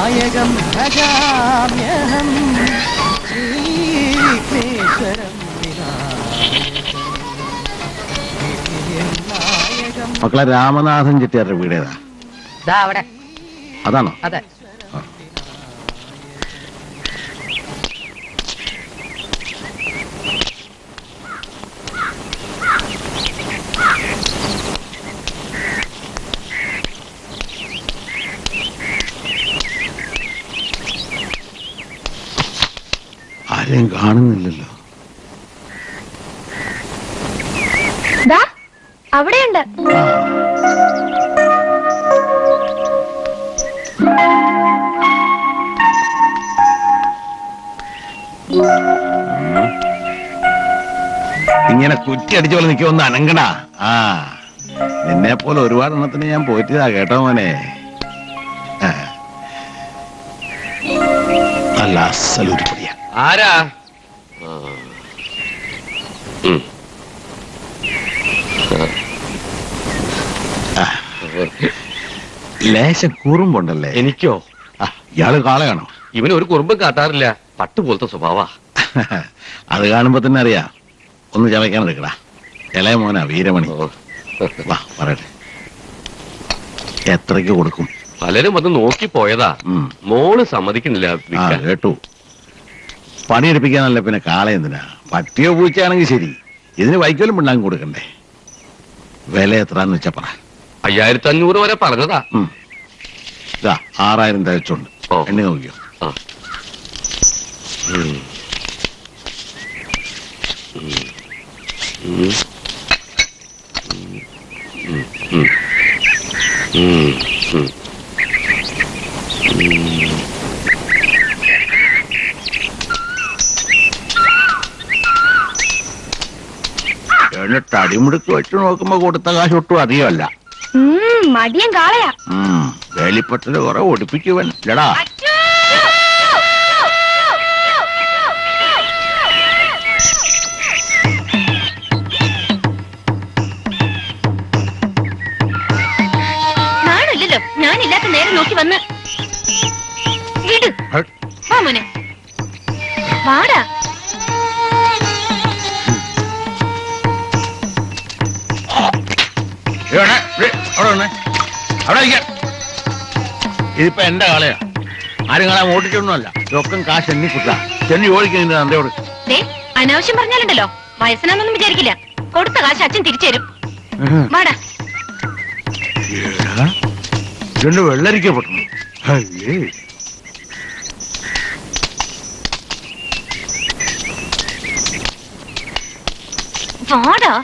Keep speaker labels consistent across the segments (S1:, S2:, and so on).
S1: നായകം ഭജാമ്യഹം ശ്രീവിഘ്നേശ്വരം വിനായകം.
S2: മക്കളെ രാമനാഥൻ ചെട്ടിയാരുടെ വീടേതാ?
S1: അവിടെ.
S2: അതാണോ?
S1: അതെ.
S2: ആരെയും കാണുന്നില്ലല്ലോ.
S3: അവിടെയുണ്ട്.
S2: ഇങ്ങനെ കുറ്റിയടിച്ച പോലെ നിൽക്കുമെന്ന് അനങ്ങടാ. ആ നിന്നെ പോലെ ഒരുപാട് എണ്ണത്തിന് ഞാൻ പോയിട്ടതാ കേട്ടോ മോനെ. നല്ല അസലൂരിപ്പടിയാ.
S4: ആരാ?
S2: ലേശം കുറുമ്പുണ്ടല്ലേ?
S4: എനിക്കോ?
S2: ഇയാള് കാളയാണോ?
S4: ഇവന് ഒരു കുറുമ്പും കാട്ടാറില്ല. പട്ടുപോലത്തെ സ്വഭാവ.
S2: അത് കാണുമ്പോ തന്നെ അറിയാം. ഒന്ന് ചവയ്ക്കാൻ എടുക്കടാ. ഇളയ മോനാ വീരമണി. വാ പറയട്ടെ, എത്രയ്ക്ക് കൊടുക്കും?
S4: പലരും വന്ന് നോക്കി പോയതാ. മോള് സമ്മതിക്കുന്നില്ല.
S2: കേട്ടു. പണിയെടുപ്പിക്കാനല്ല പിന്നെ കാള എന്തിനാ? പട്ടിയോ പൂച്ചയാണെങ്കിൽ ശരി, ഇതിന് വൈക്കോലും പിണ്ണാക്കും കൊടുക്കണ്ടേ? വില എത്രാന്ന് വെച്ചാ പറ.
S4: 5500 വരെ പറഞ്ഞതാ.
S2: 6000 തികച്ചുണ്ട്. എണ്ണി നോക്കിയോ? തടിമുടുക്ക് വെച്ച് നോക്കുമ്പോ കൊടുത്ത കാശ് ഒട്ടും അധികമല്ല.
S3: മടിയൻ കാളയാ.
S2: വേലിപ്പട്ടല് കുറെ ഒടിപ്പിക്കുവൻ ലടാ.
S3: നാണില്ലല്ലോ, ഞാനില്ലാത്ത നേരം നോക്കി വന്ന് വീട്. വാ മോനെ, വാടാ.
S2: ഇതിപ്പോ എന്റെ കാളയാ. ആരും കാണാൻ ഓടിച്ചൊന്നുമല്ല. ചൊക്കം കാശ് എണ്ണി കുട്ടാ. ചെന്നി ഓടിക്കുന്നതിന്റെ തന്തയോട്.
S3: അനാവശ്യം പറഞ്ഞാലുണ്ടല്ലോ, വയസ്സനാന്നൊന്നും വിചാരിക്കില്ല. കൊടുത്ത കാശ് അച്ഛൻ തിരിച്ചു തരും. വാടാ.
S2: രണ്ട് വെള്ളരിക്കപ്പെട്ടു.
S3: വാടാ.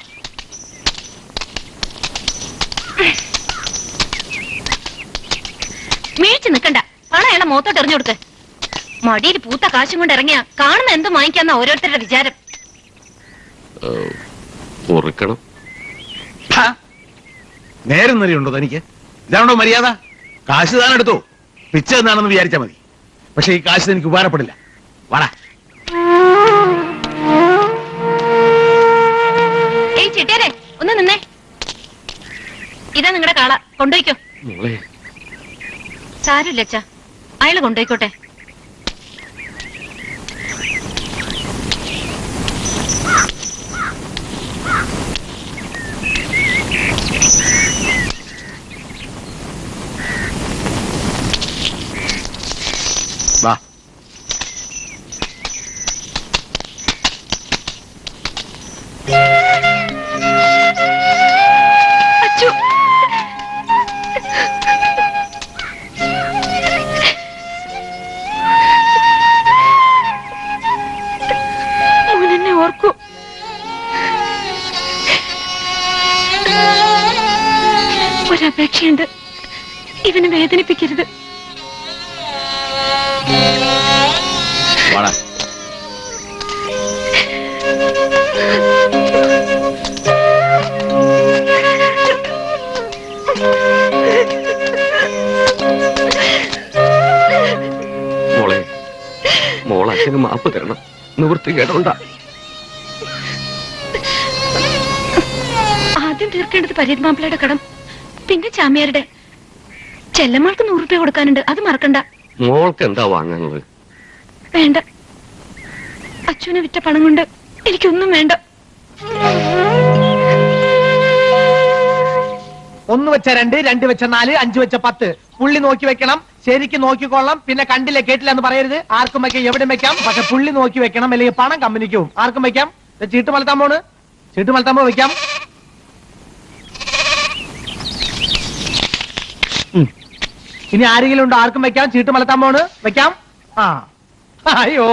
S3: മേടിച്ചു നിക്കണ്ട, പണം അയാളെ മുഖത്തോട്ട് എറിഞ്ഞു കൊടുക്ക്. മടിയിൽ പൂത്ത കാശും കൊണ്ട് ഇറങ്ങിയ കാണുന്ന എന്തും വാങ്ങിക്കാന്ന ഓരോരുത്തരുടെ വിചാരം.
S2: നേരം നിറയുണ്ടോ തനിക്ക്? ഇതാണോ മര്യാദ? കാശ് താൻ എടുത്തോ, പിച്ച എന്നാണെന്ന് വിചാരിച്ചാ മതി. പക്ഷെ ഈ കാശ് എനിക്ക് ഉപകാരപ്പെടില്ല. വാടാ.
S3: ഏയ് ചെട്ടിയാരെ, ഒന്ന് നിന്നേ. ഇതാ നിങ്ങളുടെ കാള, കൊണ്ടുപോയിക്കോ. സാരില്ല അച്ഛാ, അയാള് കൊണ്ടുപോയിക്കോട്ടെ.
S2: വാ.
S3: അച്ചു, മോനെന്നെ ഓർക്കൂ. ഒരപേക്ഷയുണ്ട്, ഇവനെ വേദനിപ്പിക്കരുത്.
S2: വാടാ.
S4: മോളെ, മോൾ അച്ഛന് മാപ്പ് തരണം. നിവൃത്തി കേട്ടോണ്ടാ.
S3: ആദ്യം തീർക്കേണ്ടത് പരീത് മാപ്പിളയുടെ കടം, പിന്നെ ചാമിയാരുടെ. ചെല്ലമ്മൾക്ക് 100 രൂപ കൊടുക്കാനുണ്ട്, അത് മറക്കണ്ട.
S4: മോൾക്ക് എന്താ വാങ്ങാനുള്ളത്?
S3: വേണ്ട, അച്ഛനെ വിറ്റ പണം കൊണ്ട് എനിക്കൊന്നും വേണ്ട.
S1: 1 വെച്ച 2, 2 വെച്ച 4, 5 വെച്ച 10. പുള്ളി നോക്കി വെക്കണം, ശരിക്കും നോക്കിക്കൊള്ളാം. പിന്നെ കണ്ടില്ല കേട്ടില്ല എന്ന് പറയരുത്. ആർക്കും വെക്കാം, എവിടെ വെക്കാം, പക്ഷെ പുള്ളി നോക്കി വെക്കണം, അല്ലെങ്കിൽ പണം കമ്പനിക്ക് പോകും. ആർക്കും വെക്കാം. ചീട്ട് മലത്താൻ പോണ്, ചീട്ട് മലത്താൻ പോ വെക്കാം. ഇനി ആരെങ്കിലും ഉണ്ടോ? ആർക്കും വെക്കാം. ചീട്ട് മലത്താൻ പോണ്, വെക്കാം. ആ അയ്യോ,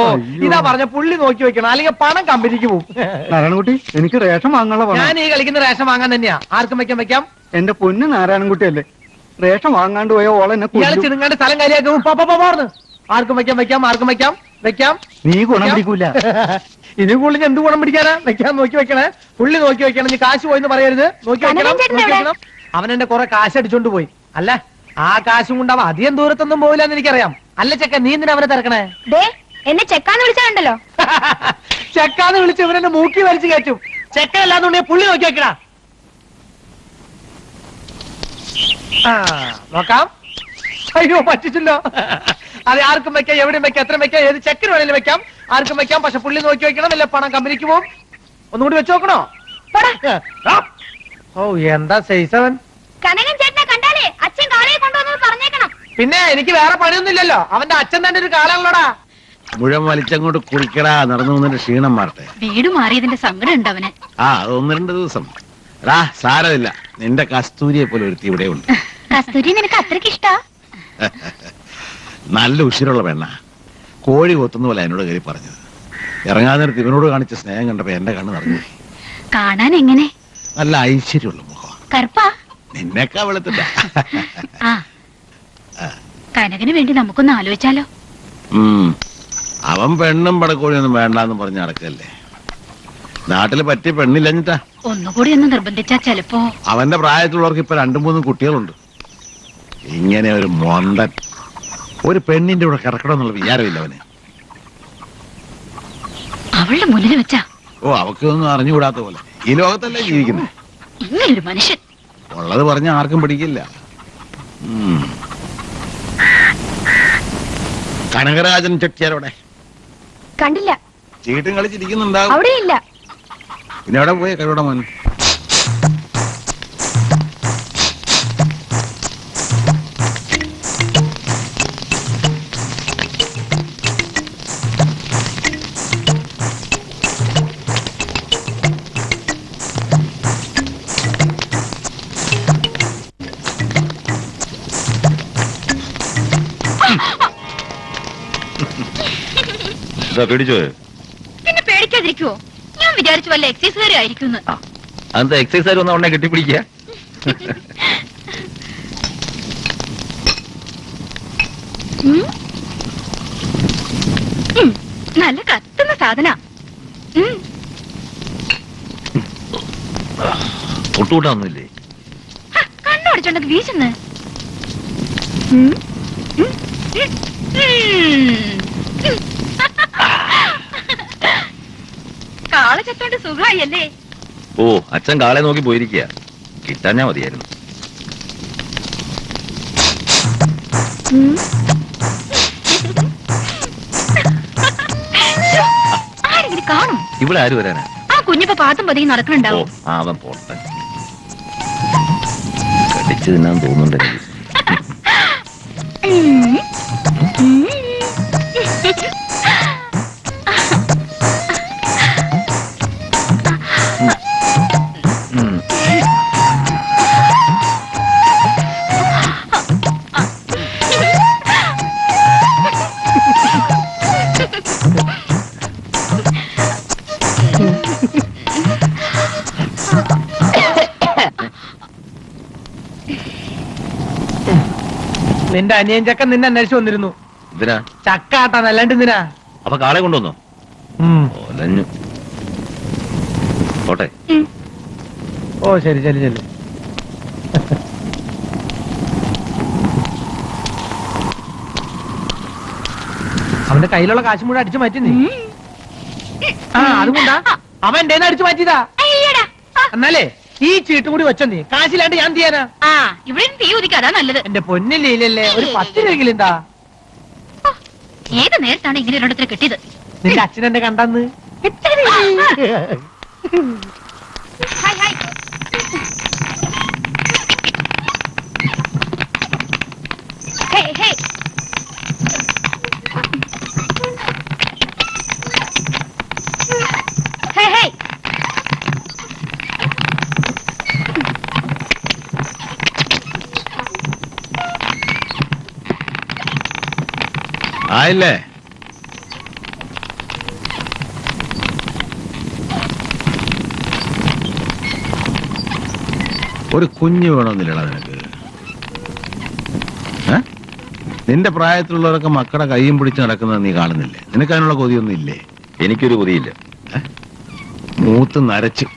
S1: ഇതാ പറഞ്ഞ പുള്ളി നോക്കി വെക്കണം, അല്ലെങ്കിൽ പണം കമ്പനിക്ക് പോകും.
S5: നാരായണൻകുട്ടി, എനിക്ക് റേഷൻ വാങ്ങാനുള്ള പണം.
S1: ഞാൻ ഈ കളിക്കുന്ന റേഷൻ വാങ്ങാൻ തന്നെയാ. ആർക്കും വെക്കാം, വെക്കാം.
S5: എന്റെ പൊന്ന് നാരായണൻകുട്ടിയല്ലേ, റേഷൻ വാങ്ങാണ്ട് പോയ ഓളെന്നെ
S1: ഇയാള്
S5: കൊല്ലും.
S1: ചിടുങ്ങാണ്ട് സ്ഥലം കാര്യമാക്കും. പോർന്ന് ആർക്കും വെക്കാം, വെക്കാം. ആർക്കും വെക്കാം, വെക്കാം.
S5: നീ ഗുണം പിടിക്കൂല.
S1: ഇനി പുള്ളി എന്ത് ഗുണം പിടിക്കാനാ? വെക്കാൻ നോക്കി വെക്കണേ, പുള്ളി നോക്കി വെക്കണം. നീ കാശ് പോയിന്ന് പറയരുത്. നോക്കി വെക്കണം, നോക്കി വെക്കണം. അവൻ എന്റെ കുറെ കാശ് അടിച്ചോണ്ട് പോയി. അല്ല, ആ കാശും കൊണ്ടാവും അധികം ദൂരത്തൊന്നും പോയില്ല എന്ന് എനിക്കറിയാം. അല്ല ചെക്ക, നീ എന്തിനാ അവനെ തിരക്കണേ?
S3: എന്നെ ചെക്കാന്ന് വിളിച്ചാണ്ടല്ലോ.
S1: ചെക്കാന്ന് വിളിച്ച് ഇവനെന്നെ മൂക്കി വലിച്ചു കയറ്റും. ചെക്ക അല്ലാന്നുണ്ടെങ്കിൽ പുള്ളി നോക്കി വെക്കണ. ആ നോക്കാം. അയ്യോ പറ്റിച്ചല്ലോ. അതെ, ആർക്കും വെക്കാം, എവിടെയും വെക്കാം, എത്ര വെക്കാം, ഏത് ചെക്കിന് വേണേലും വെക്കാം. ആർക്കും വെക്കാം, പക്ഷെ പുള്ളി നോക്കി വെക്കണം, അല്ല പണം കമ്പനിക്ക് പോകും. ഒന്നുകൂടി വെച്ച് നോക്കണോ? ഓ എന്താ സൈസവൻ.
S3: കനകൻ ചേട്ടനെ കണ്ടാലേ അച്ഛൻ കാളയെ കൊണ്ടുവന്നത് പറഞ്ഞേക്കണം.
S1: പിന്നെ എനിക്ക് വേറെ പണിയൊന്നുമില്ലല്ലോ. അവന്റെ അച്ഛൻ തന്നെ ഒരു കാലാണല്ലോടാ.
S2: മുഴുവൻ വലിച്ചങ്ങോട്ട് കുടിക്കടാ, നടന്നു വന്നിട്ട് ക്ഷീണം മാറട്ടെ.
S3: വീട് മാറിയതിന്റെ സങ്കടം ഉണ്ട് അവന്.
S2: ആ, അത് 1-2 ദിവസം. എടാ സാരമില്ല, നിന്റെ കസ്തൂരിയെ പോലെ ഒരുത്തി ഇവിടെ ഉണ്ട്.
S3: കസ്തൂരി നിനക്ക് അത്രയ്ക്ക് ഇഷ്ടാ?
S2: നല്ല ഉശിരുള്ള പെണ്ണ. കോഴി കൊത്തുന്ന പോലെ എന്നോട് കയറി പറഞ്ഞത്. ഇറങ്ങാൻ നേരത്ത് ഇവനോട് കാണിച്ച സ്നേഹം കണ്ടപ്പോ എന്റെ കണ്ണ് നിറഞ്ഞു.
S3: കാണാൻ എങ്ങനെ?
S2: നല്ല ഐശ്വര്യമുള്ള മുഖം.
S3: കറുപ്പാ?
S2: നിന്നെക്കാ വെളുത്തില്ല.
S3: ആ, കനകന് വേണ്ടി നമുക്കൊന്ന് ആലോചിച്ചാലോ?
S2: അവൻ പെണ്ണും പടക്കോഴിയൊന്നും വേണ്ടാന്ന് പറഞ്ഞ് നടക്കല്ലേ. നാട്ടില് പറ്റിയ പെണ്ണില്ലഞ്ഞിട്ടാ.
S3: ഒന്നുകൂടി ഒന്ന് നിർബന്ധിച്ചാ ചെലപ്പോ.
S2: അവന്റെ പ്രായത്തിലുള്ളവർക്ക് ഇപ്പൊ 2-3 കുട്ടികളുണ്ട്. ഇങ്ങനെ ഒരു മൊന്തൻ ഒരു പെണ്ണിന്റെ കൂടെ കിടക്കണമെന്നുള്ള വിചാരമില്ല അവന്.
S3: അവളുടെ മുന്നിൽ വെച്ചാ.
S2: ഓ, അവക്കൊന്നും അറിഞ്ഞുകൂടാത്ത പോലെ. ഈ ലോകത്തല്ലേ ജീവിക്കുന്നത്.
S3: ഇങ്ങനൊരു മനുഷ്യൻ.
S2: ഉള്ളത് പറഞ്ഞ ആർക്കും പിടിക്കില്ല. കനകരാജൻ ചെട്ടിയാരോടെ
S3: കണ്ടില്ല.
S2: ചീട്ടും കളിച്ചിരിക്കുന്നുണ്ടാവും.
S3: അവിടെ ഇല്ല.
S2: പിന്നെ എവിടെ പോയി കഴിവിടെ മോൻ?
S4: പേടിച്ചോ?
S3: പിന്നെ പേടിക്കാതിരിക്കുവോ? ഞാൻ വിചാരിച്ചു വല്ല എക്സൈസുകാരും ആയിരിക്കും.
S4: അന്ത എക്സൈസുകാർ വന്ന ഉടനെ കെട്ടിപ്പിടിക്കുക.
S3: നല്ല കത്തുന്ന സാധന.
S4: തൊട്ടുകൂട്ടാന്നില്ലേ?
S3: കണ്ണോടിച്ചോണ്ടത് വീശുന്നു. കാള ചത്തോണ്ട് സുഖമായി അല്ലേ?
S4: ഓ, അച്ഛൻ കാളെ നോക്കി പോയിരിക്കുക. കിട്ടാഞ്ഞാ മതിയായിരുന്നു.
S3: ആരെങ്കിലും കാണും?
S4: ഇവിടെ ആര് വരാനാ?
S3: ആ കുഞ്ഞിപ്പോ പാത്തും പതിയും
S4: ഓ,
S3: നടക്കണുണ്ടാവും.
S4: അവൻ പോട്ടെ. കടിച്ചു തിന്നാൻ തോന്നുന്നുണ്ട്.
S1: നിന്റെ അനിയൻ ചക്ക നിന്നെ അന്വേഷിച്ചു വന്നിരുന്നു.
S4: എന്തിനാ?
S1: ചക്ക ആട്ടാൻ, അല്ലാണ്ട് എന്തിനാ?
S4: അപ്പൊ കാളെ കൊണ്ടുവന്നോ? ഓലഞ്ഞു. പോട്ടെ.
S1: ഓ ശരി ശരി ശരി. അവന്റെ കയ്യിലുള്ള കാശ് മുഴുവൻ അടിച്ചു മാറ്റി നീ. ആ അതുകൊണ്ടാ അവൻ എന്റെ അടിച്ചു മാറ്റിയതാ. എന്നാലേ ഈ ചീട്ടും കൂടി വെച്ചോ. നീ കാശില്ലാണ്ട് ഞാൻ ചെയ്യാനാ?
S3: ആ, ഇവിടെ തീ ഉദിക്കാതാ നല്ലത്.
S1: എന്റെ പൊന്നില്ലേ, ഒരു 10 രൂപയെങ്കിലും എന്താ?
S3: ഏത് നേരത്താണ് ഇങ്ങനെ ഒരിടത്തിൽ കിട്ടിയത്?
S1: നിന്റെ അച്ഛൻ എന്നെ കണ്ടെന്ന്.
S3: Hi hi. Hey hey. Hey hey.
S2: ആയില്ലേ? ഒരു കുഞ്ഞ് വേണമെന്നില്ലടാ നിനക്ക്? നിന്റെ പ്രായത്തിലുള്ളവരൊക്കെ മക്കളുടെ കൈയും പിടിച്ച് നടക്കുന്നത് നീ കാണുന്നില്ലേ? നിനക്ക് അതിനുള്ള കൊതിയൊന്നും ഇല്ലേ?
S4: എനിക്കൊരു കൊതിയില്ല.
S2: മൂത്ത് നരച്ച്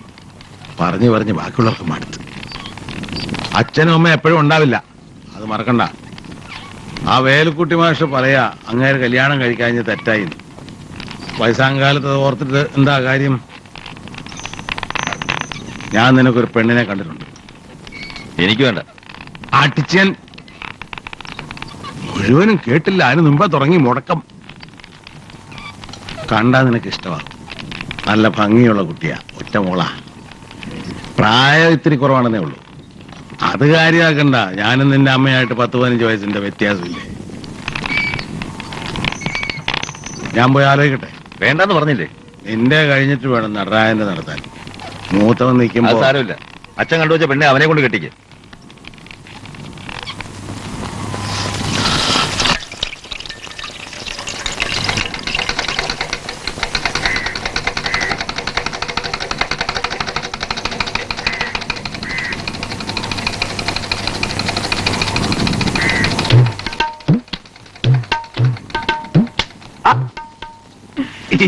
S2: പറഞ്ഞു പറഞ്ഞ് ബാക്കിയുള്ളവർക്ക് മടുത്ത്. അച്ഛനും അമ്മ എപ്പോഴും ഉണ്ടാവില്ല, അത് മറക്കണ്ട. ആ വേലുക്കുട്ടി മാഷ് പറയാ അങ്ങേര് കല്യാണം കഴിക്കാഞ്ഞ് തെറ്റായി. വയസ്സാങ്കാലത്ത് അത് ഓർത്തിട്ട് എന്താ കാര്യം? ഞാൻ നിനക്കൊരു പെണ്ണിനെ കണ്ടിട്ടുണ്ട്.
S4: എനിക്ക് വേണ്ട.
S2: ആട്ടിച്ചൻ മുഴുവനും കേട്ടില്ല, അതിന് മുമ്പേ തുടങ്ങി മുടക്കം. കണ്ടാ നിനക്ക് ഇഷ്ടമാണ്. നല്ല ഭംഗിയുള്ള കുട്ടിയാ, ഒറ്റ മോളാ. പ്രായം ഇത്തിരി കുറവാണെന്നേ ഉള്ളൂ. അത് കാര്യമാക്കണ്ട. ഞാനും നിന്റെ അമ്മയായിട്ട് 10-15 വയസ്സിന്റെ വ്യത്യാസമില്ലേ? ഞാൻ പോയി ആലോചിക്കട്ടെ.
S4: വേണ്ടെന്ന് പറഞ്ഞില്ലേ?
S2: നിന്റെ കഴിഞ്ഞിട്ട് വേണം നടരാജന്റെ നടത്താൻ. മൂത്തവൻ നിൽക്കുമ്പോ
S4: സാരമില്ല. അച്ഛൻ കണ്ടുവച്ച പെണ്ണെ അവനെ കൊണ്ട് കെട്ടിക്ക്.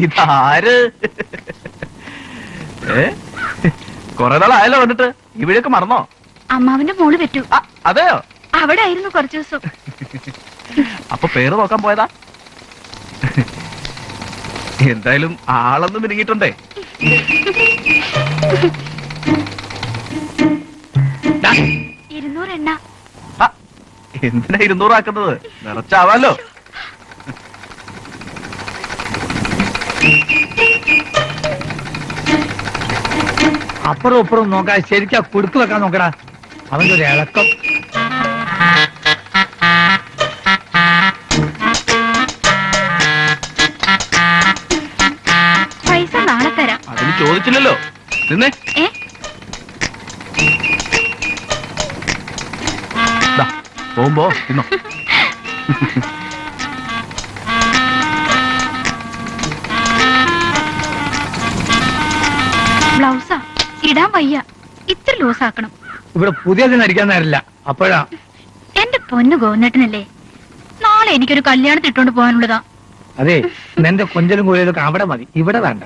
S6: ഇതാര്? കൊറേ നാളായല്ലോ വന്നിട്ട്. ഇവിടെയൊക്കെ മറന്നോ?
S3: അമ്മാവിന്റെ മോള് പറ്റൂ.
S6: അതെയോ?
S3: അവിടെ ആയിരുന്നു കുറച്ചു ദിവസം.
S6: അപ്പൊ പേര് നോക്കാൻ പോയതാ? എന്തായാലും ആളൊന്നും മിനിങ്ങിട്ടുണ്ടേ.
S3: എണ്ണ.
S6: എന്തിനാ 200 ആക്കുന്നത്? നിറച്ചാവാലോ.
S1: അപ്പുറം ഇപ്പുറം നോക്കാ, ശരിക്കാ കുടുക്ക് വെക്കാൻ നോക്കടാ. അവന്റെ ഒരു ഇളക്കം.
S3: പൈസ നാളെ തരാം.
S6: അതിന് ചോദിച്ചില്ലല്ലോ. നിന്നേ. പോകുമ്പോ തിന്നോ.
S3: ബ്ലൗസാ ഇടാൻ വയ്യ, ഇത്ര ലൂസ് ആക്കണം.
S1: ഇവിടെ പുതിയതിന് അടിക്കാൻ നേരില്ല. അപ്പോഴാ
S3: എന്റെ പൊന്നു ഗോവിന്ദേട്ടനല്ലേ, നാളെ എനിക്കൊരു കല്യാണത്തിന് ഇട്ടോണ്ട് പോകാനുള്ളതാ.
S1: അതെ, നിന്റെ കൊഞ്ചലും കോയിലൊക്കെ അവിടെ മതി, ഇവിടെ വേണ്ട.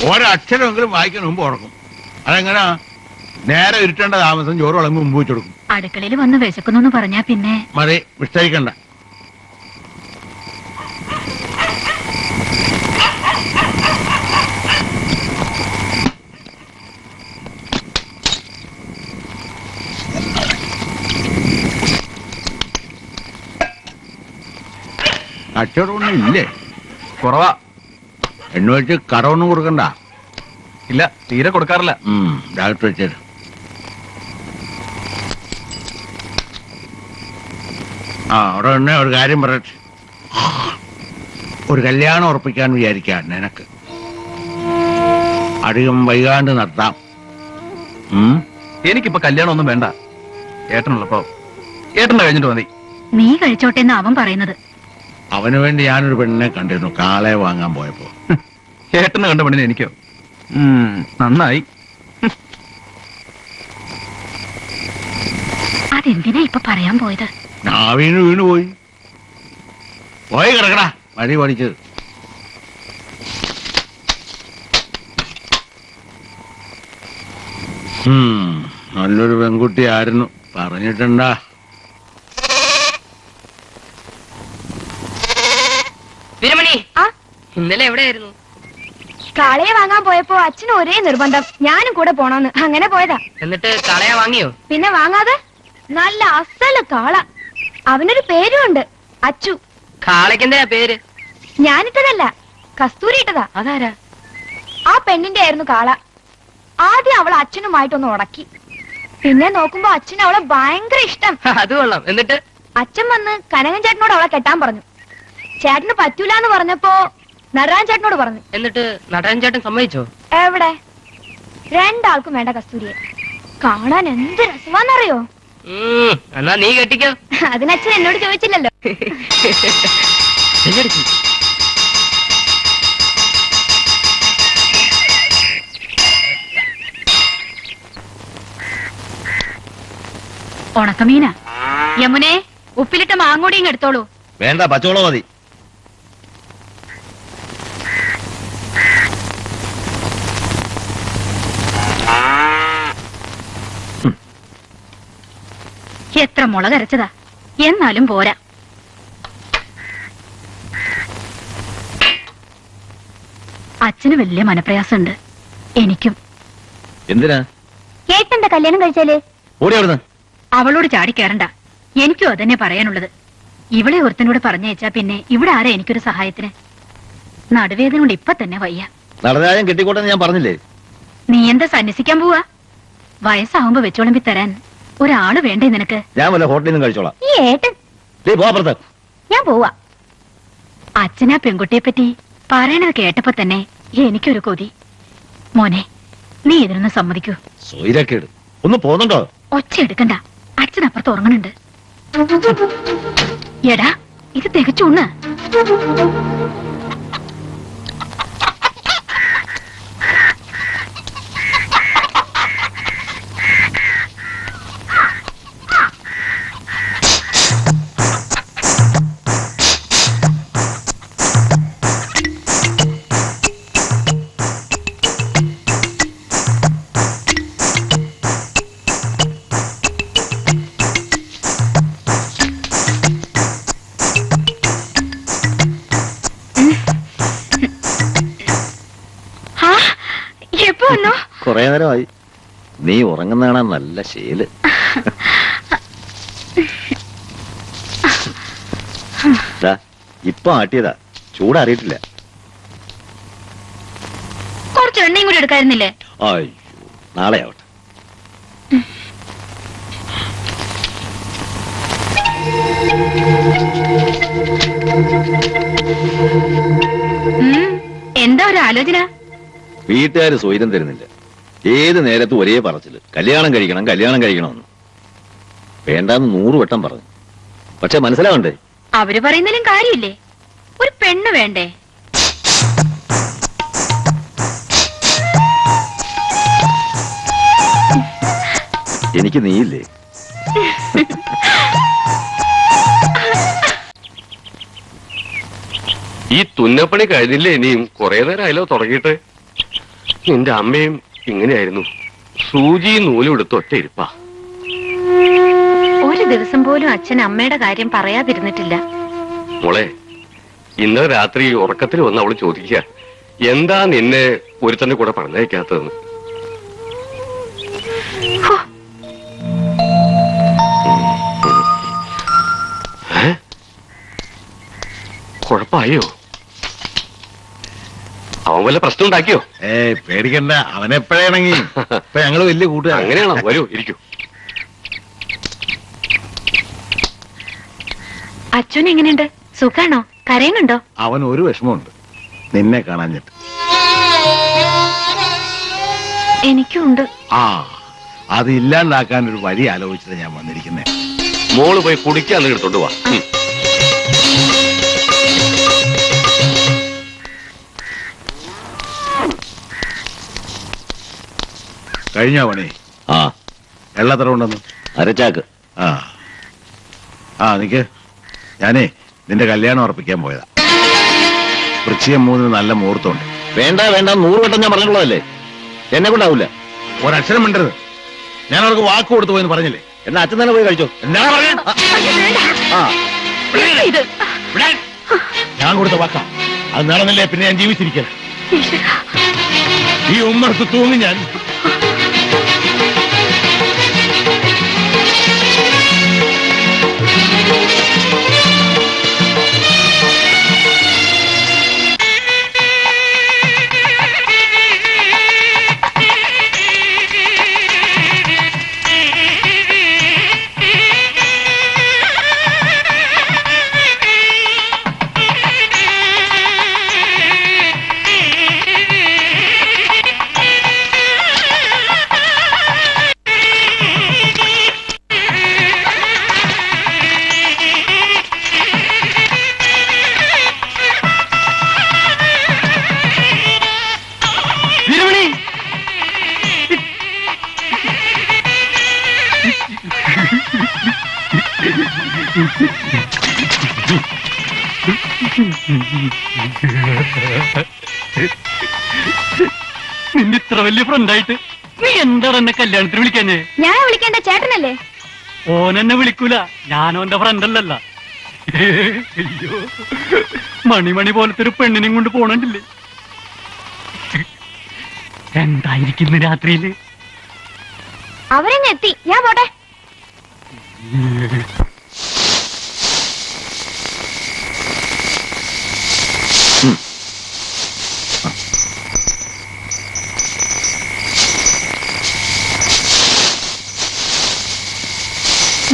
S2: ഒരക്ഷരമെങ്കിലും വായിക്കാൻ മുമ്പ് ഉറക്കും. അതെങ്ങനാ? നേരെ ഇരുട്ടേണ്ട താമസം ചോറ് വിളമ്പ് മുമ്പ് വെച്ചെടുക്കും.
S3: അടുക്കളയിൽ വന്ന് വിശക്കുന്നു പറഞ്ഞാ പിന്നെ
S2: മതി, വിസ്തരിക്കണ്ട. കച്ചവടമൊന്നും ഇല്ലേ?
S6: കുറവാ.
S2: എണ്ണ വെച്ച് കടമൊന്നും കൊടുക്കണ്ട.
S6: ഇല്ല, തീരെ കൊടുക്കാറില്ല.
S2: ഡയറക്റ്റ് വെച്ചേര്. അവിടെ തന്നെ ഒരു കാര്യം പറയട്ടെ. ഒരു കല്യാണം ഉറപ്പിക്കാൻ വിചാരിക്കാൻ നിനക്ക് അധികം വൈകാണ്ട് നടത്താം.
S6: എനിക്കിപ്പോ കല്യാണം ഒന്നും വേണ്ട. ഏട്ടനുള്ളപ്പോ ഏട്ടന്റെ കഴിഞ്ഞിട്ട് മതി.
S3: നീ കഴിച്ചോട്ടെ എന്ന് അവൻ പറയുന്നത്.
S2: അവന് വേണ്ടി ഞാനൊരു പെണ്ണിനെ കണ്ടിരുന്നു കാളെ വാങ്ങാൻ പോയപ്പോ.
S6: ഏട്ടന് കണ്ട പെണ്ണിനെ എനിക്കോ? നന്നായി.
S3: അതെന്തിനാ ഇപ്പൊ പറയാൻ പോയത്?
S2: നാവീണ് വീണു പോയി കിടക്കടാ വഴി പഠിച്ചത്. നല്ലൊരു പെൺകുട്ടി ആയിരുന്നു, പറഞ്ഞിട്ടുണ്ടാ?
S7: വീരമണി, ഇന്നലെ എവിടെയായിരുന്നു? കാളയെ വാങ്ങാൻ പോയപ്പോ അച്ഛന് ഒരേ നിർബന്ധം ഞാനും കൂടെ പോണോന്ന് അങ്ങനെ പോയതാ.
S8: എന്നിട്ട് കാളയെ വാങ്ങിയോ?
S7: പിന്നെ വാങ്ങാതെ. നല്ല അസല് കാള. അവനൊരു പേരും ഉണ്ട്, അച്ചു.
S8: കാളയ്ക്ക് എന്താ പേര്?
S7: ഞാനിട്ടതല്ല, കസ്തൂരി ഇട്ടതാ.
S8: അതാരാ?
S7: ആ പെണ്ണിന്റെ ആയിരുന്നു കാള. ആദ്യം അവൾ അച്ഛനുമായിട്ടൊന്ന് ഉടക്കി. പിന്നെ നോക്കുമ്പോ അച്ഛന് അവളെ ഭയങ്കര ഇഷ്ടം.
S8: അത് കൊള്ളാം. എന്നിട്ട്
S7: അച്ഛൻ വന്ന് കനകൻ ചേട്ടനോട് അവളെ കെട്ടാൻ പറഞ്ഞു. ചേട്ടന് പറ്റൂലെന്ന് പറഞ്ഞപ്പോ നടരാജൻ ചേട്ടനോട് പറഞ്ഞു.
S8: എന്നിട്ട് നടൻ ചേട്ടൻ സമ്മതിച്ചോ?
S7: എവിടെ, രണ്ടാൾക്കും വേണ്ട കസ്തൂരിയെ. കാണാൻ എന്ത് രസമാന്നറിയോ?
S8: എന്നാ നീ കെട്ടിക്കോ.
S7: അതിനച്ഛൻ എന്നോട് ചോദിച്ചില്ലല്ലോ.
S3: ഉണക്കമീന യമുനെ, ഉപ്പിലിട്ട മാങ്ങോടിയും എടുത്തോളൂ.
S2: വേണ്ട, പച്ചവളം മതി.
S3: എത്ര മുളകരച്ചതാ, എന്നാലും പോരാ. അച്ഛന് വലിയ മനപ്രയാസമുണ്ട്, എനിക്കും.
S2: എന്തിനാ?
S7: ഏട്ടന്റെ കല്യാണം കഴിച്ചാലേ?
S2: ഓടി അവിടുന്ന്.
S3: അവളോട് ചാടിക്കേറണ്ട, എനിക്കും അതന്നെ പറയാനുള്ളത്. ഇവളെ ഒരുത്തനോട് പറഞ്ഞയച്ചാ പിന്നെ ഇവിടെ ആരാ എനിക്കൊരു സഹായത്തിന്? നടുവേദന കൊണ്ട് ഇപ്പൊ തന്നെ വയ്യ.
S2: നടരാജൻ കെട്ടിക്കോട്ടെന്ന് ഞാൻ പറഞ്ഞില്ലേ?
S3: നീ എന്താ സന്യസിക്കാൻ പോവാ? വയസ്സാവുമ്പോ വെച്ചോളമ്പി തരാൻ ഒരാള് വേണ്ടേ നിനക്ക്?
S2: ഞാൻ വല്ല ഹോട്ടലിൽ നിന്നും കഴിച്ചോളാം.
S7: ഈ ഏട്ടൻ.
S3: ഞാൻ പോവാ. അച്ഛനാ പെൺകുട്ടിയെ പറ്റി പറയണത് കേട്ടപ്പോ തന്നെ എനിക്കൊരു കൊതി. മോനെ, നീ ഇതിനൊന്ന് സമ്മതിക്കൂ.
S2: സൊയിരക്കേട്. ഒന്ന് പോന്നുണ്ടോ?
S3: ഒച്ച എടുക്കണ്ട, അച്ഛനപ്പുറത്ത് ഉറങ്ങണുണ്ട്. എടാ, ഇത് തികച്ചുണ്ണ്.
S2: കൊറേ നേരമായി. നീ ഉറങ്ങുന്നതാണ് നല്ല ശീല്. ഇപ്പൊ ആട്ടിയതാ, ചൂടറിയിട്ടില്ല.
S3: കുറച്ച് എണ്ണയും കൂടി എടുക്കായിരുന്നില്ലേ?
S2: അയ്യോ, നാളെ ആവട്ടെ.
S3: എന്താ ഒരു ആലോചന?
S2: വീട്ടുകാര് സ്വൈരം തരുന്നില്ല. ഏത് നേരത്തും ഒരേ പറച്ചില്, കല്യാണം കഴിക്കണം കല്യാണം കഴിക്കണമെന്ന്. വേണ്ടാന്ന് 100 വട്ടം പറഞ്ഞു. പക്ഷെ മനസ്സിലാവണ്ടേ?
S3: അവര് പറയുന്നതിലും കാര്യമില്ലേ? ഒരു പെണ്ണ് വേണ്ടേ?
S2: എനിക്ക് നീയില്ലേ?
S4: ഈ തുന്നപ്പണി കഴിഞ്ഞില്ലേ? ഇനിയും കുറെ നേരമായല്ലോ തുടങ്ങിയിട്ട്. നിന്റെ അമ്മയും ഇങ്ങനെയായിരുന്നു, സൂചിയും നൂലും എടുത്ത് ഒറ്റ ഇരിപ്പാ.
S3: ഒരു ദിവസം പോലും അച്ഛൻ അമ്മയുടെ കാര്യം പറയാതിരുന്നിട്ടില്ല.
S4: മോളെ, ഇന്നലെ രാത്രി ഉറക്കത്തിൽ വന്ന് അവള് ചോദിക്കുക, എന്താ നിന്നെ ഒരുത്തന്റെ കൂടെ പറഞ്ഞയക്കാത്തതെന്ന്. കുഴപ്പമായോ? അവൻ വല്ല പ്രശ്നം ഉണ്ടാക്കിയോ?
S2: പേടിക്കണ്ട, അവനെപ്പോഴാണെങ്കി ഇപ്പൊ ഞങ്ങള് വലിയ കൂട്ടുകാർ.
S4: അങ്ങനെയാണോ? വരൂ, ഇരിക്കൂ.
S3: അച്ഛൻ എങ്ങനെയുണ്ട്? സുഖാണോ? കരയുന്നുണ്ടോ?
S2: അവൻ ഒരു വിഷമമുണ്ട്, നിന്നെ കാണാഞ്ഞിട്ട്.
S3: എനിക്കുണ്ട്.
S2: ആ, അത് ഇല്ലാണ്ടാക്കാൻ ഒരു വഴി ആലോചിച്ചത് ഞാൻ വന്നിരിക്കുന്നേ.
S4: മോള് പോയി കുടിക്കാൻ എടുത്തോണ്ട് വാ.
S2: കഴിഞ്ഞോ പണി?
S9: ആ,
S2: എള്ളത്ര ഉണ്ടെന്ന്?
S9: അരച്ചാക്ക്.
S2: ആ ആ നിക്ക്, ഞാനേ നിന്റെ കല്യാണം ഉറപ്പിക്കാൻ പോയതാ. വൃശ്ചികം 3 നല്ല മുഹൂർത്തമുണ്ട്.
S9: വേണ്ട വേണ്ട, 100 വട്ടം ഞാൻ പറഞ്ഞിട്ടുള്ളതല്ലേ, എന്നെ കൊണ്ടാവൂല.
S2: ഒരക്ഷരം മിണ്ടരുത്. ഞാൻ അവർക്ക് വാക്ക് കൊടുത്തു പോയെന്ന് പറഞ്ഞില്ലേ?
S9: എന്നാ അച്ഛൻ തന്നെ പോയി കഴിച്ചോ.
S2: എന്താണ് പറയാൻ? ഞാൻ കൊടുത്ത വാക്കാ, അത് നടന്നില്ലേ പിന്നെ ഞാൻ ജീവിച്ചിരിക്കല. ഈ ഉമ്മറത്ത് തൂങ്ങി ഞാൻ.
S5: നിന്റെ ഇത്ര വലിയ ഫ്രണ്ടായിട്ട് നീ എന്താണ് എന്നെ കല്യാണത്തിന് വിളിക്കാഞ്ഞേ?
S7: ഞാൻ വിളിക്കേണ്ട ചേട്ടനല്ലേ?
S5: ഓനെന്നെ വിളിക്കൂല, ഞാനോന്റെ ഫ്രണ്ടല്ലല്ല. അയ്യോ, മണി പോലത്തെ ഒരു പെണ്ണിനെയും കൊണ്ട് പോണണ്ടില്ലേ? എന്തായിരിക്കുന്നു രാത്രിയില്?
S7: അവരെന്നെ എത്തി, ഞാൻ പോട്ടെ.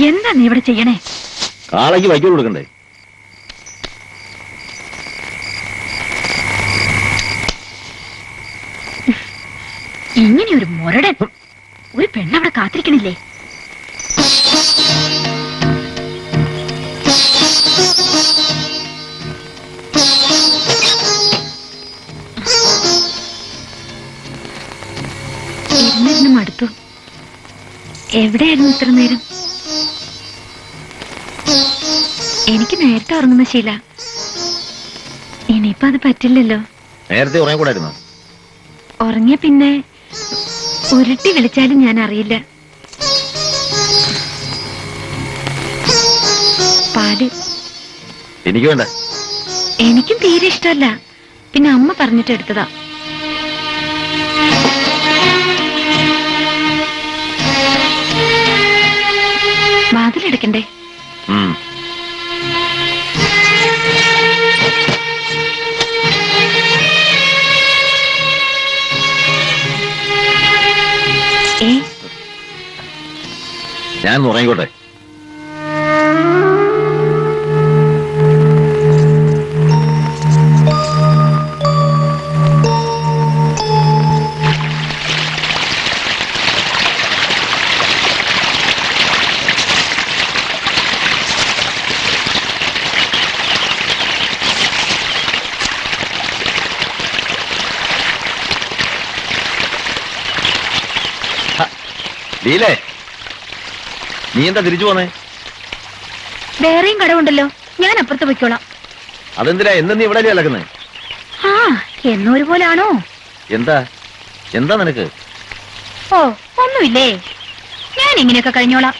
S3: എന്താ നീ ഇവിടെ ചെയ്യണേ?
S9: കാളയ്ക്ക് വൈക്കോൽ കൊടുക്കണ്ടേ?
S3: ഇങ്ങനെ ഒരു മുരടൻ ഒരു പെണ്ണവിടെ കാത്തിരിക്കണില്ലേ? ഇരുന്നിരുന്ന് മടുത്തു. എവിടെയായിരുന്നു ഇത്ര നേരം? എനിക്ക് നേരത്തെ ഉറങ്ങുന്ന ശീല. ഇനിയിപ്പോ അത് പറ്റില്ലല്ലോ.
S9: നേരത്തെ ഉറങ്ങിക്കൂടായിരുന്നോ?
S3: ഉറങ്ങിയ പിന്നെ ഉരുട്ടി വിളിച്ചാലും ഞാൻ അറിയില്ല. പാല്
S9: എനിക്ക് വേണ്ട.
S3: എനിക്കും തീരെ ഇഷ്ടമല്ല. പിന്നെ അമ്മ പറഞ്ഞിട്ട് എടുത്തതാ. വാതിലടക്കണ്ടേ?
S9: ഞാൻ ഉറങ്ങിക്കോട്ടെ. ലീലേ, നീ എന്താ തിരിച്ചു പോന്നേ?
S3: വേറെയും കടവുണ്ടല്ലോ, ഞാൻ അപ്പുറത്ത് പൊയ്ക്കോളാം.
S9: അതെന്തിനാ എന്നും നീ ഇവിടെ കിടക്കുന്നേ?
S3: ആ, എന്നൊരു പോലാണോ?
S9: എന്താ എന്താ നിനക്ക്?
S3: ഓ, ഒന്നുമില്ലേ, ഞാൻ ഇങ്ങനെയൊക്കെ കഴിഞ്ഞോളാം.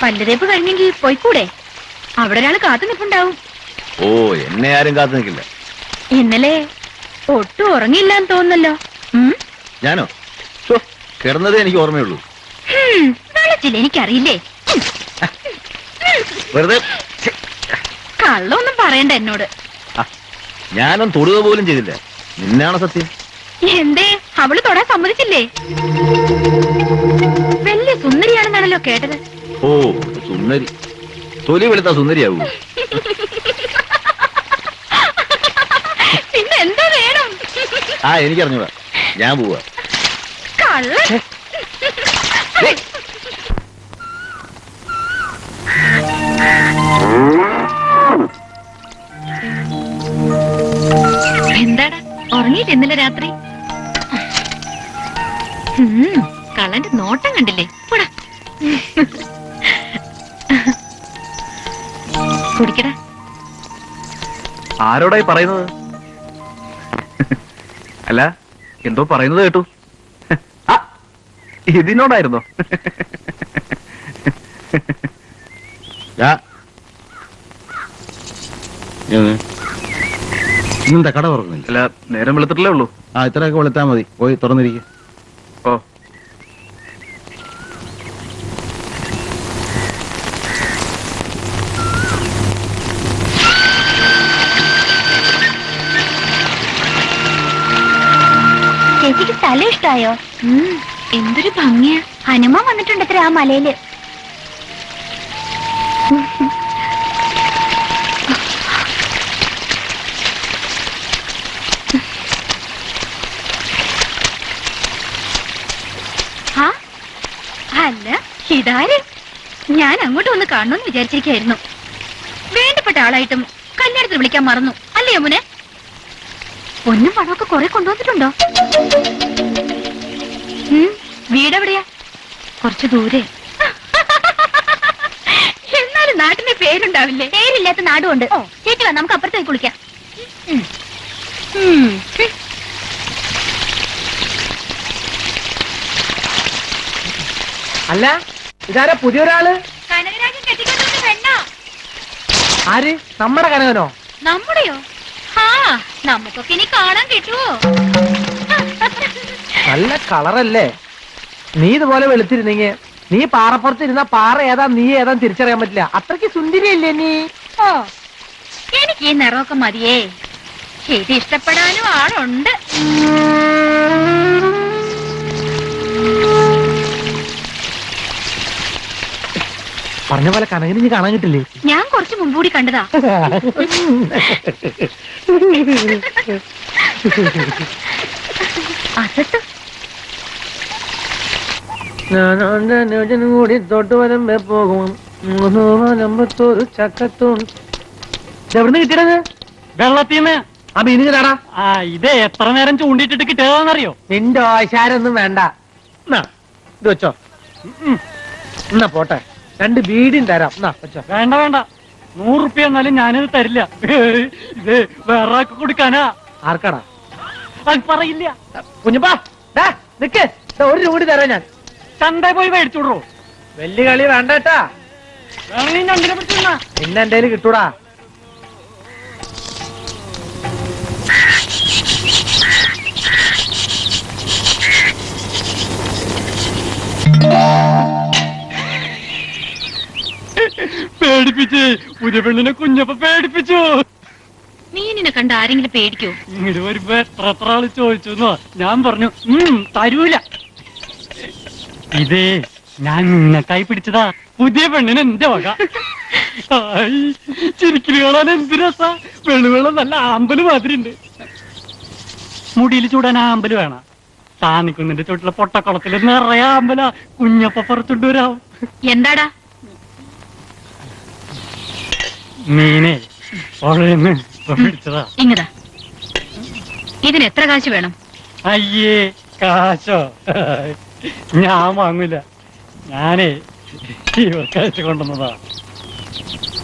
S3: പല്ലുതേപ്പ് കഴിഞ്ഞെങ്കിൽ പോയിക്കൂടെ? അവിടെ ഒരാൾ കാത്തു നിൽപ്പുണ്ടാവും.
S9: ഓ, എന്നെ ആരും കാത്തു നിൽക്കില്ല.
S3: ഇന്നലെ ഒട്ടും ഉറങ്ങിയില്ലാന്ന് തോന്നുന്നല്ലോ.
S9: ഞാനോ? കിടന്നതേ എനിക്ക് ഓർമ്മയുള്ളൂ.
S3: വെള്ളച്ചില്ല, എനിക്കറിയില്ലേ.
S9: വെറുതെ
S3: കള്ളൊന്നും പറയണ്ട എന്നോട്.
S9: ഞാനും തൊടുക പോലും ചെയ്തില്ല. നിന്നാണ് സത്യം.
S3: എന്തേ, അവള് തൊടാൻ സമ്മതിച്ചില്ലേ? വലിയ സുന്ദരിയാണെന്നാണല്ലോ കേട്ടത്.
S9: ഓ, സുന്ദരി. തൊലി വെളുത്ത സുന്ദരിയാവൂ.
S3: പിന്നെ എന്താ വേണം?
S9: ആ, എനിക്കറിഞ്ഞൂടാ. ഞാൻ പോവാ.
S3: കള്ള എന്താടാ, ഉറങ്ങിയിട്ടിന്നലെ രാത്രി? കള്ളന്റെ നോട്ടം കണ്ടില്ലേ? പോടാ, കുടിക്കടാ.
S6: ആരോടായി പറയുന്നത്? അല്ല, എന്തോ പറയുന്നത് കേട്ടു. ഇതിനോടായിരുന്നോ?
S2: ഇന്നെന്താ കട തുറക്കുന്നില്ല?
S6: അല്ല, നേരം വെളുത്തിട്ടല്ലേ ഉള്ളൂ.
S2: ആ, ഇത്രയൊക്കെ വെളുത്താ മതി. പോയി തുറന്നിരിക്കും.
S6: ഓ,
S7: ചേച്ചിക്ക് സ്ഥലം ഇഷ്ടായോ? എന്തൊരു ഭംഗിയാ. ഹനുമാൻ വന്നിട്ടുണ്ട് ആ മലയില്.
S3: അല്ല, ഇതാര്? ഞാൻ അങ്ങോട്ട് വന്ന് കാണണമെന്ന് വിചാരിച്ചിരിക്കായിരുന്നു. വേണ്ടപ്പെട്ട ആളായിട്ടും കല്യാണത്തിന് വിളിക്കാൻ മറന്നു അല്ലേ യമുനെ? പൊന്നും പണമൊക്കെ കുറെ കൊണ്ടുവന്നിട്ടുണ്ടോ? വീടെവിടെയാ? കുറച്ച് ദൂരെ. എന്നാലും നാട്ടിന്റെ പേരുണ്ടാവില്ലേ?
S7: പേരില്ലാത്ത നാടുകൊണ്ട്. ചേച്ചി വാ, നമുക്ക് അപ്പുറത്തേക്ക് കുളിക്കാം.
S1: അല്ല, ഇതാരാ പുതിയൊരാള്?
S3: കനകരാജൻ കെട്ടിക്കൊണ്ടുവന്ന പെണ്ണാ.
S1: ആര്? നമ്മുടെ കനകനോ?
S3: നമ്മുടെയോ? ഹാ, നമുക്കൊക്കെ ഇനി കാണാൻ കിട്ടുവോ?
S1: നല്ല കളറല്ലേ? നീ ഇതുപോലെ വെളുത്തിരുന്നെങ്കി നീ പാറപ്പുറത്ത് ഇരുന്ന പാറ ഏതാ നീ ഏതാ തിരിച്ചറിയാൻ പറ്റില്ല. അത്രയ്ക്ക് സുന്ദരിയല്ലേ നീ?
S3: ഓ, എനിക്ക് ഈ നിറമൊക്കെ മതിയേ. ഇത് ഇഷ്ടപ്പെടാനും ആളുണ്ട്.
S1: പറഞ്ഞ പോലെ കനകന് നീ കാണാൻ കിട്ടില്ലേ?
S3: ഞാൻ കുറച്ച് മുമ്പൂടി കണ്ടതാ. അസത്ത്
S1: കൂടി തൊട്ട് വരുമ്പോ പോകും. ഒരു ചക്കത്തും എവിടുന്ന് കിട്ടിയത്?
S5: വെള്ളത്തിന്ന്.
S1: ആ മീന് കിട്ടാടാ.
S5: ആ, ഇത് എത്ര നേരം ചൂണ്ടിട്ടിട്ട് കിട്ടിയതാണെന്നറിയോ?
S1: നിന്റെ ആശാരൊന്നും വേണ്ട. എന്നാ ഇത് വെച്ചോ. എന്നാ പോട്ടെ, 2 ബീഡിയും തരാം. എന്നാ വെച്ചോ.
S5: വേണ്ട വേണ്ട, 100 റുപ്യ എന്നാലും ഞാനിത് തരില്ല. ഇത് വേറെ ആൾക്ക് കൊടുക്കാനാ.
S1: ആർക്കാടാ?
S5: അത് പറയില്ല.
S1: കുഞ്ഞപ്പാ നിക്ക്, 1 രൂപ കൂടി തരാം ഞാൻ.
S5: ചന്ത പോയി മേടിച്ചോടോ.
S1: വലിയ കളി വേണ്ട കേട്ടാ.
S5: വേണമെങ്കിൽ രണ്ടിനെ പിടിച്ചിരുന്ന.
S1: പിന്നെ എന്റെ കയ്യിൽ കിട്ടൂടാ.
S5: പേടിപ്പിച്ച് പുതിയ പെണ്ണിനെ കുഞ്ഞപ്പ പേടിപ്പിച്ചു.
S3: മീനിനെ കണ്ട് ആരെങ്കിലും പേടിക്കോ?
S5: ഇങ്ങോട്ട് വരുമ്പോ എത്ര ആള് ചോദിച്ചു. ഞാൻ പറഞ്ഞു തരൂല. ഇതേ ഞാൻ നിന്നക്കായി പിടിച്ചതാ. പുതിയ പെണ്ണിന് എന്റെ വക. ചിരിക്കല് കാണാൻ എന്ത് രസാ. വെള്ളുവെള്ളം നല്ല ആമ്പല് മാതിരി ഉണ്ട്. മുടിയിൽ ചൂടാൻ ആമ്പല് വേണം. താന്നിക്കുന്നിന്റെ ചോട്ടിലെ പൊട്ടക്കുളത്തില് നിറയെ ആമ്പല. കുഞ്ഞപ്പ പുറത്തുണ്ട് വരാം.
S3: എന്താടാ?
S5: മീനെ പുഴയെന്ന് പിടിച്ചതാ.
S3: ഇങ്ങതാ. ഇതിന് എത്ര കാശ് വേണം?
S5: അയ്യേ, കാശോ? ഞാൻ വാങ്ങൂല. ഞാനേ ഇവർക്ക് അയച്ചു കൊണ്ടുവന്നതാ.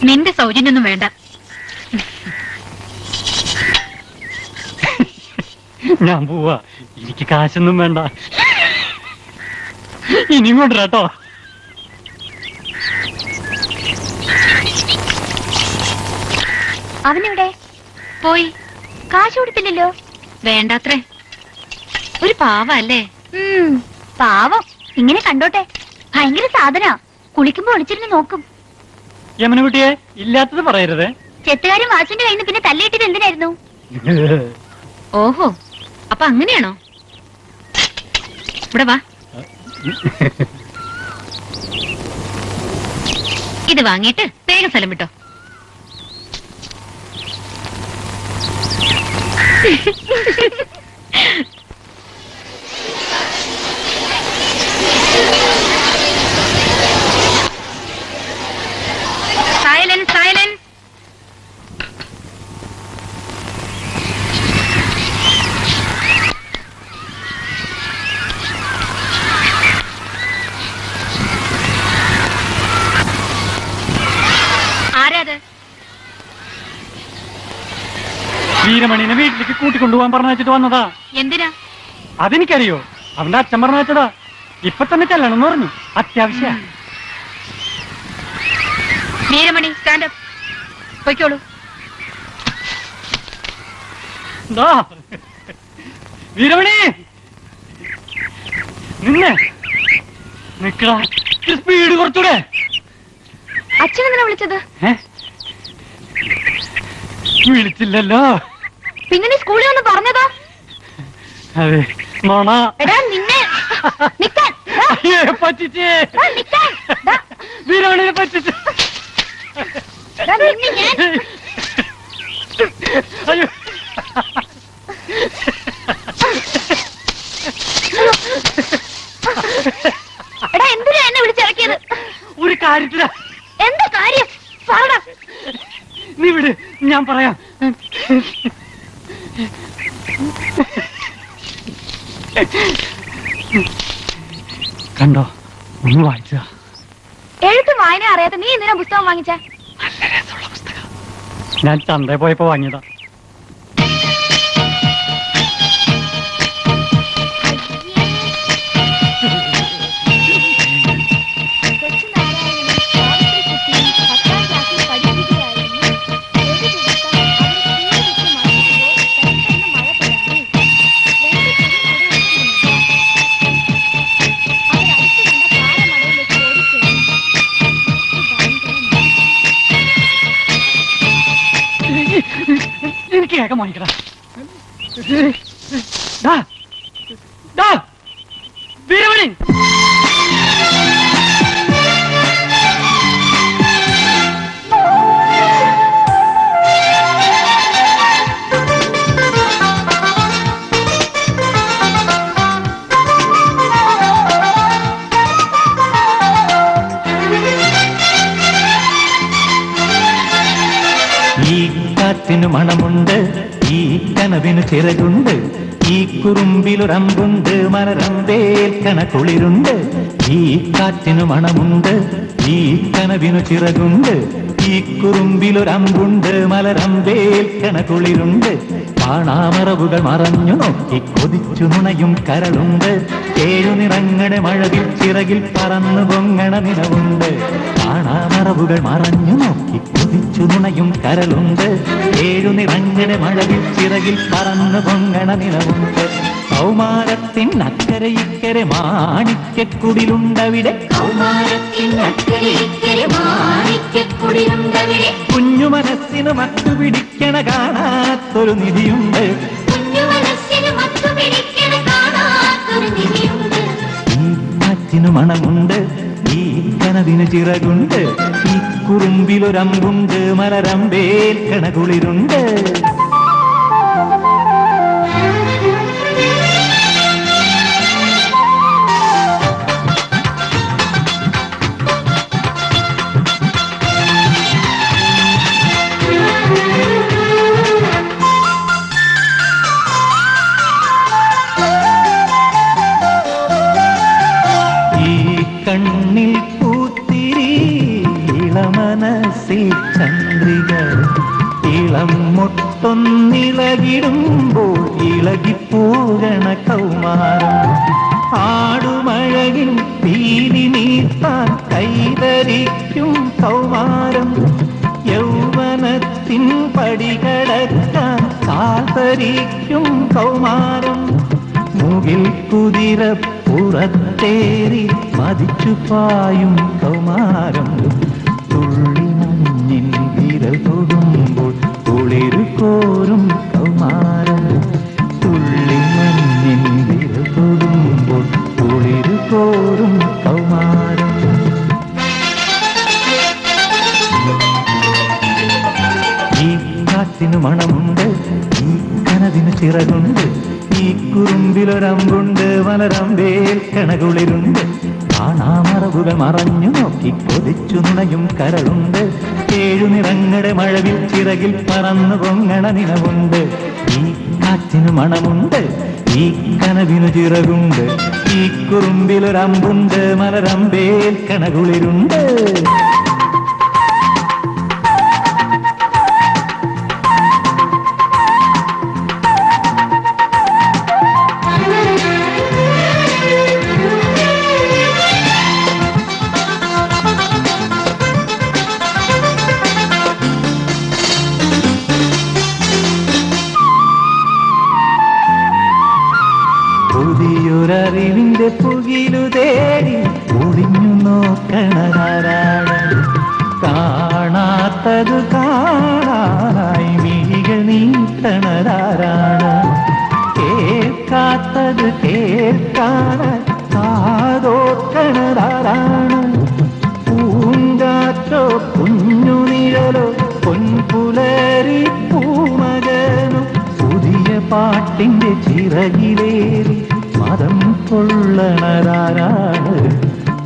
S3: നിന്റെ സൗജന്യൊന്നും വേണ്ട.
S5: ഞാൻ പോവാ. എനിക്ക് കാശൊന്നും വേണ്ട. ഇനിയും കൊണ്ടുവരാട്ടോ.
S7: അവനെവിടെ
S3: പോയി.
S7: കാശ് കൊടുത്തില്ലല്ലോ?
S3: വേണ്ടാത്രേ. ഒരു പാവല്ലേ?
S7: പാവം. ഇങ്ങനെ കണ്ടോട്ടെ, ഭയങ്കര സാധന. കുളിക്കുമ്പോ ഒളിച്ചിരുന്ന് നോക്കും.
S5: യമനകുട്ടിയെ ഇല്ലാത്തത് പറയരുതേ.
S7: ചെത്തുകാരും വാസുവിന്റെ കയ്യിൽ നിന്ന് പിന്നെ തല്ലിയിട്ടത് എന്തിനായിരുന്നു?
S3: ഓഹോ, അപ്പൊ അങ്ങനെയാണോ? ഇവിടെ വാ. ഇത് വാങ്ങിയിട്ട് വേഗം സ്ഥലം വിട്ടോ. Silence, silence. ആരാത്?
S5: വീരമണിനെ വീട്ടിലേക്ക് കൂട്ടിക്കൊണ്ടുപോകാൻ പറഞ്ഞിട്ട് വന്നതാ.
S3: എന്തിനാ?
S5: അതെനിക്കറിയോ? അവന്റെ അച്ഛൻ പറഞ്ഞതാ. ഇപ്പൊ തന്നെ ചെല്ലണം എന്ന് പറഞ്ഞു. അത്യാവശ്യ.
S3: വീരമണി സ്റ്റാൻഡപ്പ് പൊയ്ക്കോളൂ.
S5: വീരമണി നിന്നെ നിക്കടാ, സ്പീഡ് കുറച്ചൂടെ.
S7: അച്ഛൻ എന്തിനാ വിളിച്ചത്?
S5: വിളിച്ചില്ലല്ലോ.
S7: പിന്നെ നീ സ്കൂളിൽ ഒന്ന് പറഞ്ഞതോ?
S5: അതെ നോണ.
S7: എടാ നിന്നെ നിക്കാൻ. ദാ.
S5: പറ്റിച്ചേ.
S7: ദാ നിക്കാൻ. ദാ.
S5: വീരമണിയെ പറ്റിച്ച്.
S7: ദാ നിന്നെ ഞാൻ.
S5: അയ്യോ.
S7: എടാ എന്തിനാ എന്നെ വിളിച്ചിറക്കിയത്?
S5: ഒരു കാര്യത്തില.
S7: എന്താ കാര്യം? പറടാ.
S5: നീ വിട്, ഞാൻ പറയാം. കണ്ടോ, ഒന്ന് വായിച്ച.
S7: എഴുത്തും വായന അറിയാത്ത നീ എന്തിനാ പുസ്തകം വാങ്ങിച്ച?
S5: നല്ല രസമുള്ള പുസ്തകം. ഞാൻ ചന്തയിൽ പോയപ്പോ വാങ്ങിയതാ. എനിക്ക് കേൾക്കാൻ വാങ്ങിക്കടാ. വീരമണി
S10: ഈ കാറ്റിനു മണമുണ്ട്, ഈ കനവിനു ചിറകുണ്ട്, ഈ കുറുമ്പിലൊരമ്പുണ്ട്, മലരമ്പേൽക്കണ കുളിരുണ്ട്. ഈ കാറ്റിനു മണമുണ്ട്, ഈ കനവിനു ചിറകുണ്ട്, ഈ കുറുമ്പിലൊരമ്പുണ്ട്, മലരമ്പേൽക്കണ കുളിരുണ്ട്. കാണാമറവുകൾ മറഞ്ഞു നോക്കി കൊതിച്ചു നുണയും കരളുണ്ട്. ഏഴു നിറങ്ങണ മഴവിൽ ചിറകിൽ പറന്നു പൊങ്ങണ നിലവുണ്ട്. കാണാമറവുകൾ മറഞ്ഞു നോക്കി കൊതിച്ചു നുണയും കരളുണ്ട്. ഏഴു നിറങ്ങണ മഴവിൽ ചിറകിൽ പറന്നു പൊങ്ങണ നിലവുണ്ട്. കൗമാരത്തിൻ അക്കരെ ഇക്കരെ മാണിക്യക്കുടിലുണ്ടവിടെ. കുഞ്ഞു മനസ്സിന് മത്തുപിടിക്കണ കാണാത്തൊരു നിധിയുണ്ട്. ഈ കാറ്റിനു മണമുണ്ട്, ഈ കനവിന് ചിറകുണ്ട്, ഈ കുറുമ്പിലൊരമ്പുണ്ട്, മലരമ്പേൽക്കണ കുളിരുണ്ട്. കണ്ണിൽ പൂത്തിരി ഇളമനസ്സിൽ ചന്ദ്രിക ഇളം മുട്ടൊന്നിളകിടുമ്പോൾ ഇളകിപ്പോകണ കൗമാരം. ആടുമഴകിൽ തീരി നീത്താൻ കൈതരിക്കും കൗമാരം. യൗവനത്തിൻ പടികടക്കാൻ കാതരിക്കും കൗമാരം. മുകിൽ കുതിര പുറത്തേറി മതിച്ചു പായും കൗമാരം. തുള്ളി മഞ്ഞിൻ വിരൽ തൊടുമ്പോൾ കുളിരു കോരും കൗമാരം. തുള്ളി മഞ്ഞിൻ വിരൽ തൊടുമ്പോൾ കുളിരു കോരും കൗമാരം. ഈ കാറ്റിനു മണമുണ്ട്, ഈ കനവിന് ചിറകുണ്ട്, ഈ കുറുമ്പിലൊരമ്പുണ്ട്, മലരമ്പേൽക്കണ കുളിരുണ്ട്. കാണാമറവുകൾ മറഞ്ഞു നോക്കി കൊതിച്ചു നുണയും കരളുണ്ട്. ഏഴു നിറങ്ങടെ മഴവിൽ ചിറകിൽ പറന്നു പൊങ്ങണ നിലവുണ്ട്. ഈ കാറ്റിനു മണമുണ്ട്, ഈ കനവിനു ചിറകുണ്ട്, ഈ കുറുമ്പിലൊരമ്പുണ്ട്, മലരമ്പേൽക്കണ കുളിരുണ്ട്. കാത്തത് കാണാനായി മിഴികൾ നീട്ടണതാരാണ്? കേൾക്കാത്തത് കേൾക്കാനായി കാതോർക്കണതാരാണ്? പൂങ്കാറ്റോ കുഞ്ഞുനിഴലോ പൊൻപുലരി പൂമകനോ പുതിയ പാട്ടിന്റെ ചിറകിലേറി മതം കൊള്ളണതാരാണ്?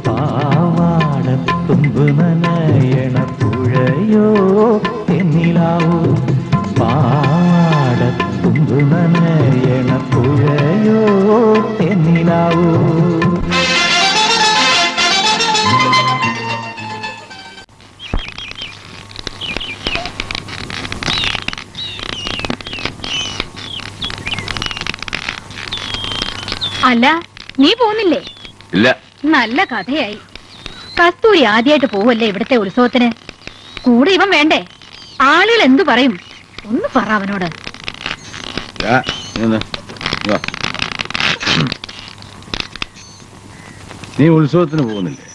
S10: പാവാടത്തുമ്പ് നനയണ പുഴയോ എന്നിലാവോ? പാവാടത്തുമ്പ് നനയണ പുഴയോ എന്നിലാവോ?
S3: അല്ല, നീ പോകുന്നില്ലേ?
S9: ഇല്ല.
S3: നല്ല കഥയായി. കസ്തൂരി ആദ്യമായിട്ട് പോവല്ലേ ഇവിടത്തെ ഉത്സവത്തിന്? കൂടെ ഇവൻ വേണ്ടേ? ആളുകൾ എന്തു പറയും? ഒന്ന് പറ അവനോട്.
S2: നീ ഉത്സവത്തിന് പോകുന്നില്ലേ?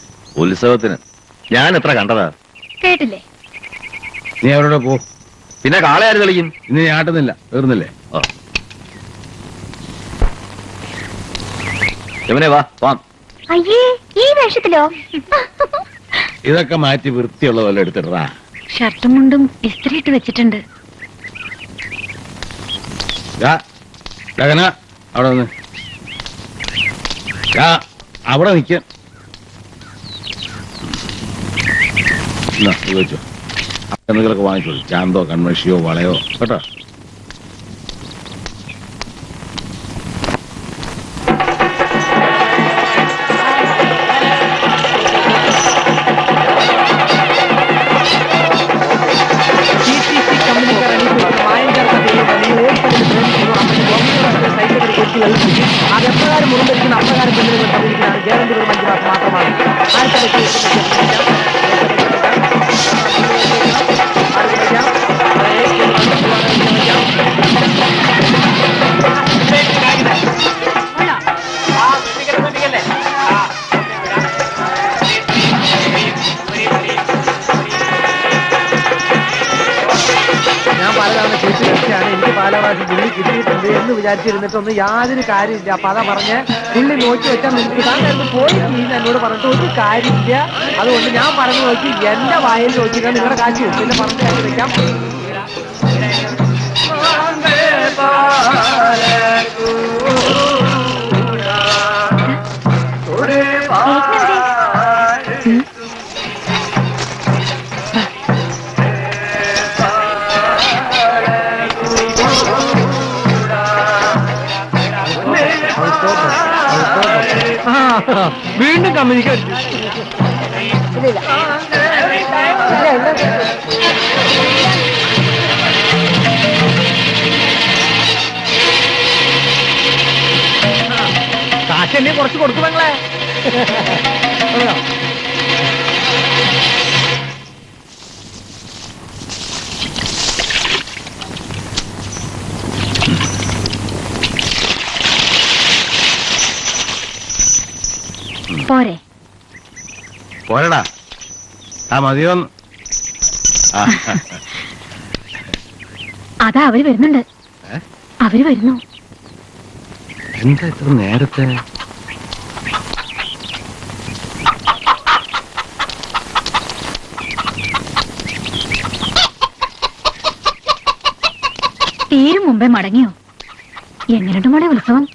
S9: ഉത്സവത്തിന് ഞാൻ എത്ര കണ്ടതാ?
S3: കേട്ടില്ലേ?
S2: നീ അവരോട് പോ.
S9: പിന്നെ കാളയാര് കളിക്കും?
S2: ഇന്ന് നീ ആട്ടുന്നില്ല, തീർന്നില്ലേ?
S9: യമുനെ വാ വാ.
S7: അയ്യേ, ഈ വേഷത്തിലോ?
S2: ഇതൊക്കെ മാറ്റി വൃത്തിയുള്ള പോലെ എടുത്തിട്ടാ.
S3: ഷർട്ടും മുണ്ടും ഇസ്ത്രിയിട്ട് വെച്ചിട്ടുണ്ട്.
S2: അവിടെ നിന്ന് അവിടെ നിൽക്കാൻ ചോദിച്ചോ. എന്തെങ്കിലുമൊക്കെ വാങ്ങിച്ചോളൂ. ചാന്തോ കൺമഷിയോ വളയോ കേട്ടോ.
S1: അതെപ്രകാരം മുറിഞ്ഞിരിക്കുന്ന അപ്രകാരം പെണ്ണുകൾ തന്നിരിക്കുന്നതാണ് ഗ്യാരണ്ടി ഒരു മഞ്ജുനാഥ് മാത്രമാണ്. ഞാൻ പലതവണ കേട്ട് കളിച്ചാണ്. എനിക്ക് പല പ്രാവശ്യം പുള്ളി കിട്ടിയിട്ടുണ്ട് എന്ന് വിചാരിച്ചിരുന്നിട്ടൊന്നും യാതൊരു കാര്യമില്ല. അപ്പൊ അതാ പറഞ്ഞ് പുള്ളി നോക്കി വെച്ചാൽ നിങ്ങൾക്ക് താങ്കൾ പോയി ചെയ്യുന്ന എന്നോട് പറഞ്ഞിട്ട് ഒരു കാര്യമില്ല. അതുകൊണ്ട് ഞാൻ പറഞ്ഞു നോക്കി എന്റെ വായിൽ നോക്കിയിട്ടാണ് നിങ്ങളുടെ കാശ് പിന്നെ പറഞ്ഞു കാശ് വെക്കാം. വീണ്ടും കമ്പനിക്ക് കാശല്ലേ കുറച്ച് കൊടുക്കും നിങ്ങളെ.
S3: പോരെ
S2: പോരടാ. മതിയോന്ന്.
S3: അതാ അവര് വരുന്നുണ്ട്. അവര് വരുന്നു.
S2: എന്താ ഇത്ര നേരത്തെ?
S3: തീരും മുമ്പേ മടങ്ങിയോ? എങ്ങനെയുണ്ട് മോളെ ഉത്സവം?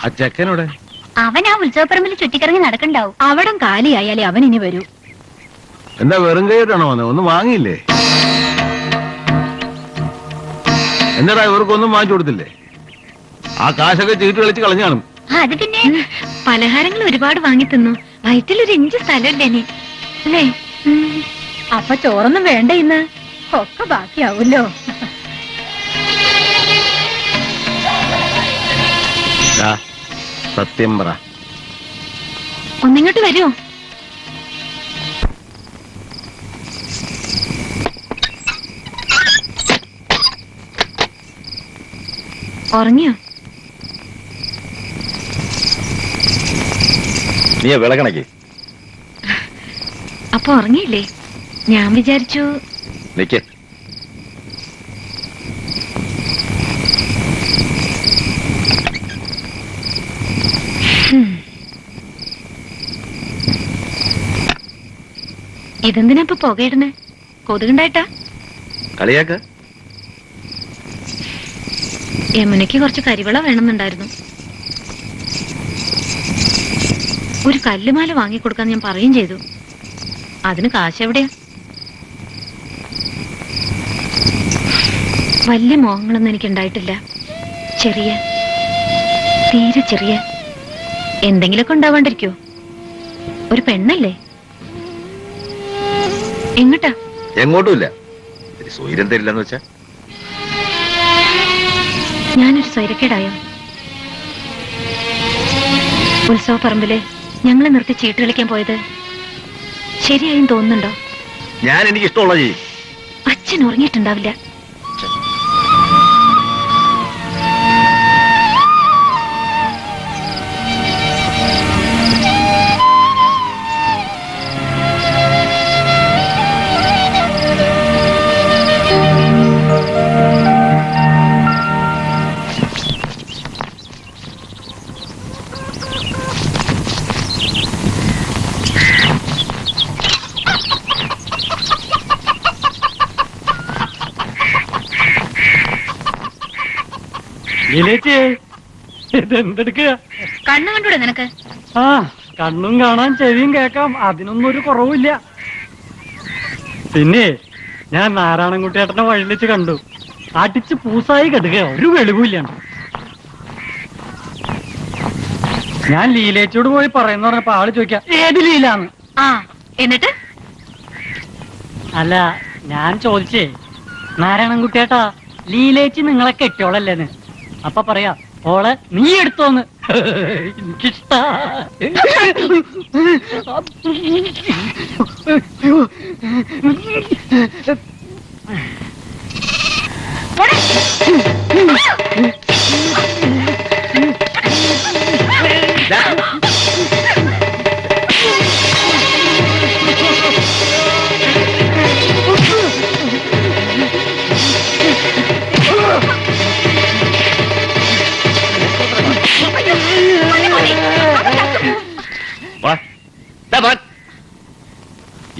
S2: ആ ചെക്കനോടെ?
S3: അവൻ ആ ഉത്സവപ്പറമ്പിൽ ചുറ്റിക്കറങ്ങി നടക്കണ്ടാവും. അവിടം കാലിയായാലേ അവൻ ഇനി വരൂ.
S2: എന്താ വെറും കൈയിട്ടാണോ വന്നത്? ഒന്നും വാങ്ങിയില്ലേ? എന്താടാ ഇവർക്കൊന്നും വാങ്ങിച്ചു കൊടുത്തില്ലേ? ആ കാശൊക്കെ ചീട്ട് കളിച്ച് കളഞ്ഞു കാണും.
S3: അത് പിന്നെ പലഹാരങ്ങൾ ഒരുപാട് വാങ്ങി തിന്നു. വയറ്റിലൊരു ഇഞ്ച് സ്ഥലമില്ലേ നീ അല്ലേ? അപ്പൊ ചോറൊന്നും വേണ്ട ഇന്ന്. ഒക്കെ ബാക്കിയാവൂല്ലോ.
S2: സത്യം പറ.
S3: ഒന്നിങ്ങോട്ട് വരുമോ? ഉറങ്ങിയോ?
S9: നീ വിളകണക്ക്.
S3: അപ്പൊ ഉറങ്ങിയില്ലേ? ഞാൻ വിചാരിച്ചു.
S9: നിക്ക്.
S3: ഇതെന്തിനാ ഇപ്പൊ പുകയിടുന്നേ? കൊതുകുണ്ടായിട്ടാ?
S9: കളിയാക്ക.
S3: യമുനയ്ക്ക് കുറച്ച് കരിവള വേണമെന്നുണ്ടായിരുന്നു. ഒരു കല്ലുമാല വാങ്ങിക്കൊടുക്കാൻ ഞാൻ പറയുകയും ചെയ്തു. അതിന് കാശ് എവിടെയാ? വലിയ മോഹങ്ങളൊന്നും എനിക്ക് ഉണ്ടായിട്ടില്ല. ചെറിയ, തീരെ ചെറിയ എന്തെങ്കിലുമൊക്കെ ഉണ്ടാവാണ്ടിരിക്കോ? ഒരു പെണ്ണല്ലേ? എങ്ങട്ടാ?
S9: എങ്ങോട്ടുമില്ല. സൂര്യൻ തരില്ലെന്ന് വെച്ചാ
S3: ഞാനൊരു സ്വൈരക്കേടായോ? ഉത്സവപ്പറമ്പില് ഞങ്ങളെ നിർത്തി ചീട്ട് കളിക്കാൻ പോയത് ശരിയായും തോന്നുന്നുണ്ടോ?
S9: ഞാൻ എനിക്ക് ഇഷ്ടമുള്ള ചെയ്യും.
S3: അച്ഛൻ ഉറങ്ങിയിട്ടുണ്ടാവില്ല.
S5: ഇതെന്തെടുക്കുക?
S3: കണ്ണു കണ്ടൂടെ നിനക്ക്?
S5: ആ, കണ്ണും കാണാൻ ചെവിയും കേൾക്കാം, അതിനൊന്നും ഒരു കുറവില്ല. പിന്നെ ഞാൻ നാരായണൻകുട്ടിയേട്ടനെ വഴിയിൽ വെച്ച് കണ്ടു. അടിച്ച് പൂസായി കെടുക, ഒരു വെളിവില്ലാണ്. ഞാൻ ലീലേച്ചോട് പോയി പറയുന്ന പറഞ്ഞപ്പോ ആള് ചോദിക്കാം ഏത് ലീലാന്ന്.
S3: ആ, എന്നിട്ട്?
S5: അല്ല, ഞാൻ ചോദിച്ചേ, നാരായണൻകുട്ടിയേട്ടാ ലീലേച്ചി നിങ്ങളെ കെട്ടിയോളല്ലേന്ന്. അപ്പൊ പറയാ ഓളെ നീ എടുത്തോന്ന്. എനിക്കിഷ്ട.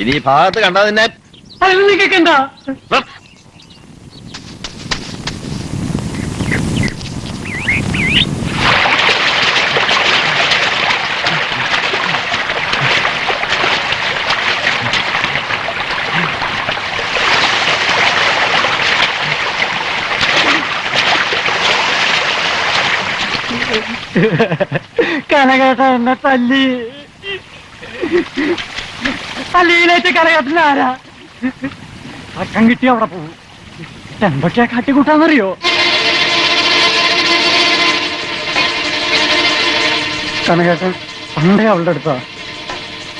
S9: ഇനി ഈ ഭാഗത്ത് കണ്ടാ തന്നെ
S5: അതിന് നീ കേക്കണ്ട. കനകേട്ട എന്നെ തല്ലി. തല്ലിയിലേക്ക് കനകേട്ടന് ആരാ? അക്കം കിട്ടി അവിടെ പോകും. എന്തൊക്കെയാ കാട്ടിക്കൂട്ടാന്നറിയോ? കനകേട്ടൻ പണ്ടേ അവളുടെ അടുത്താ,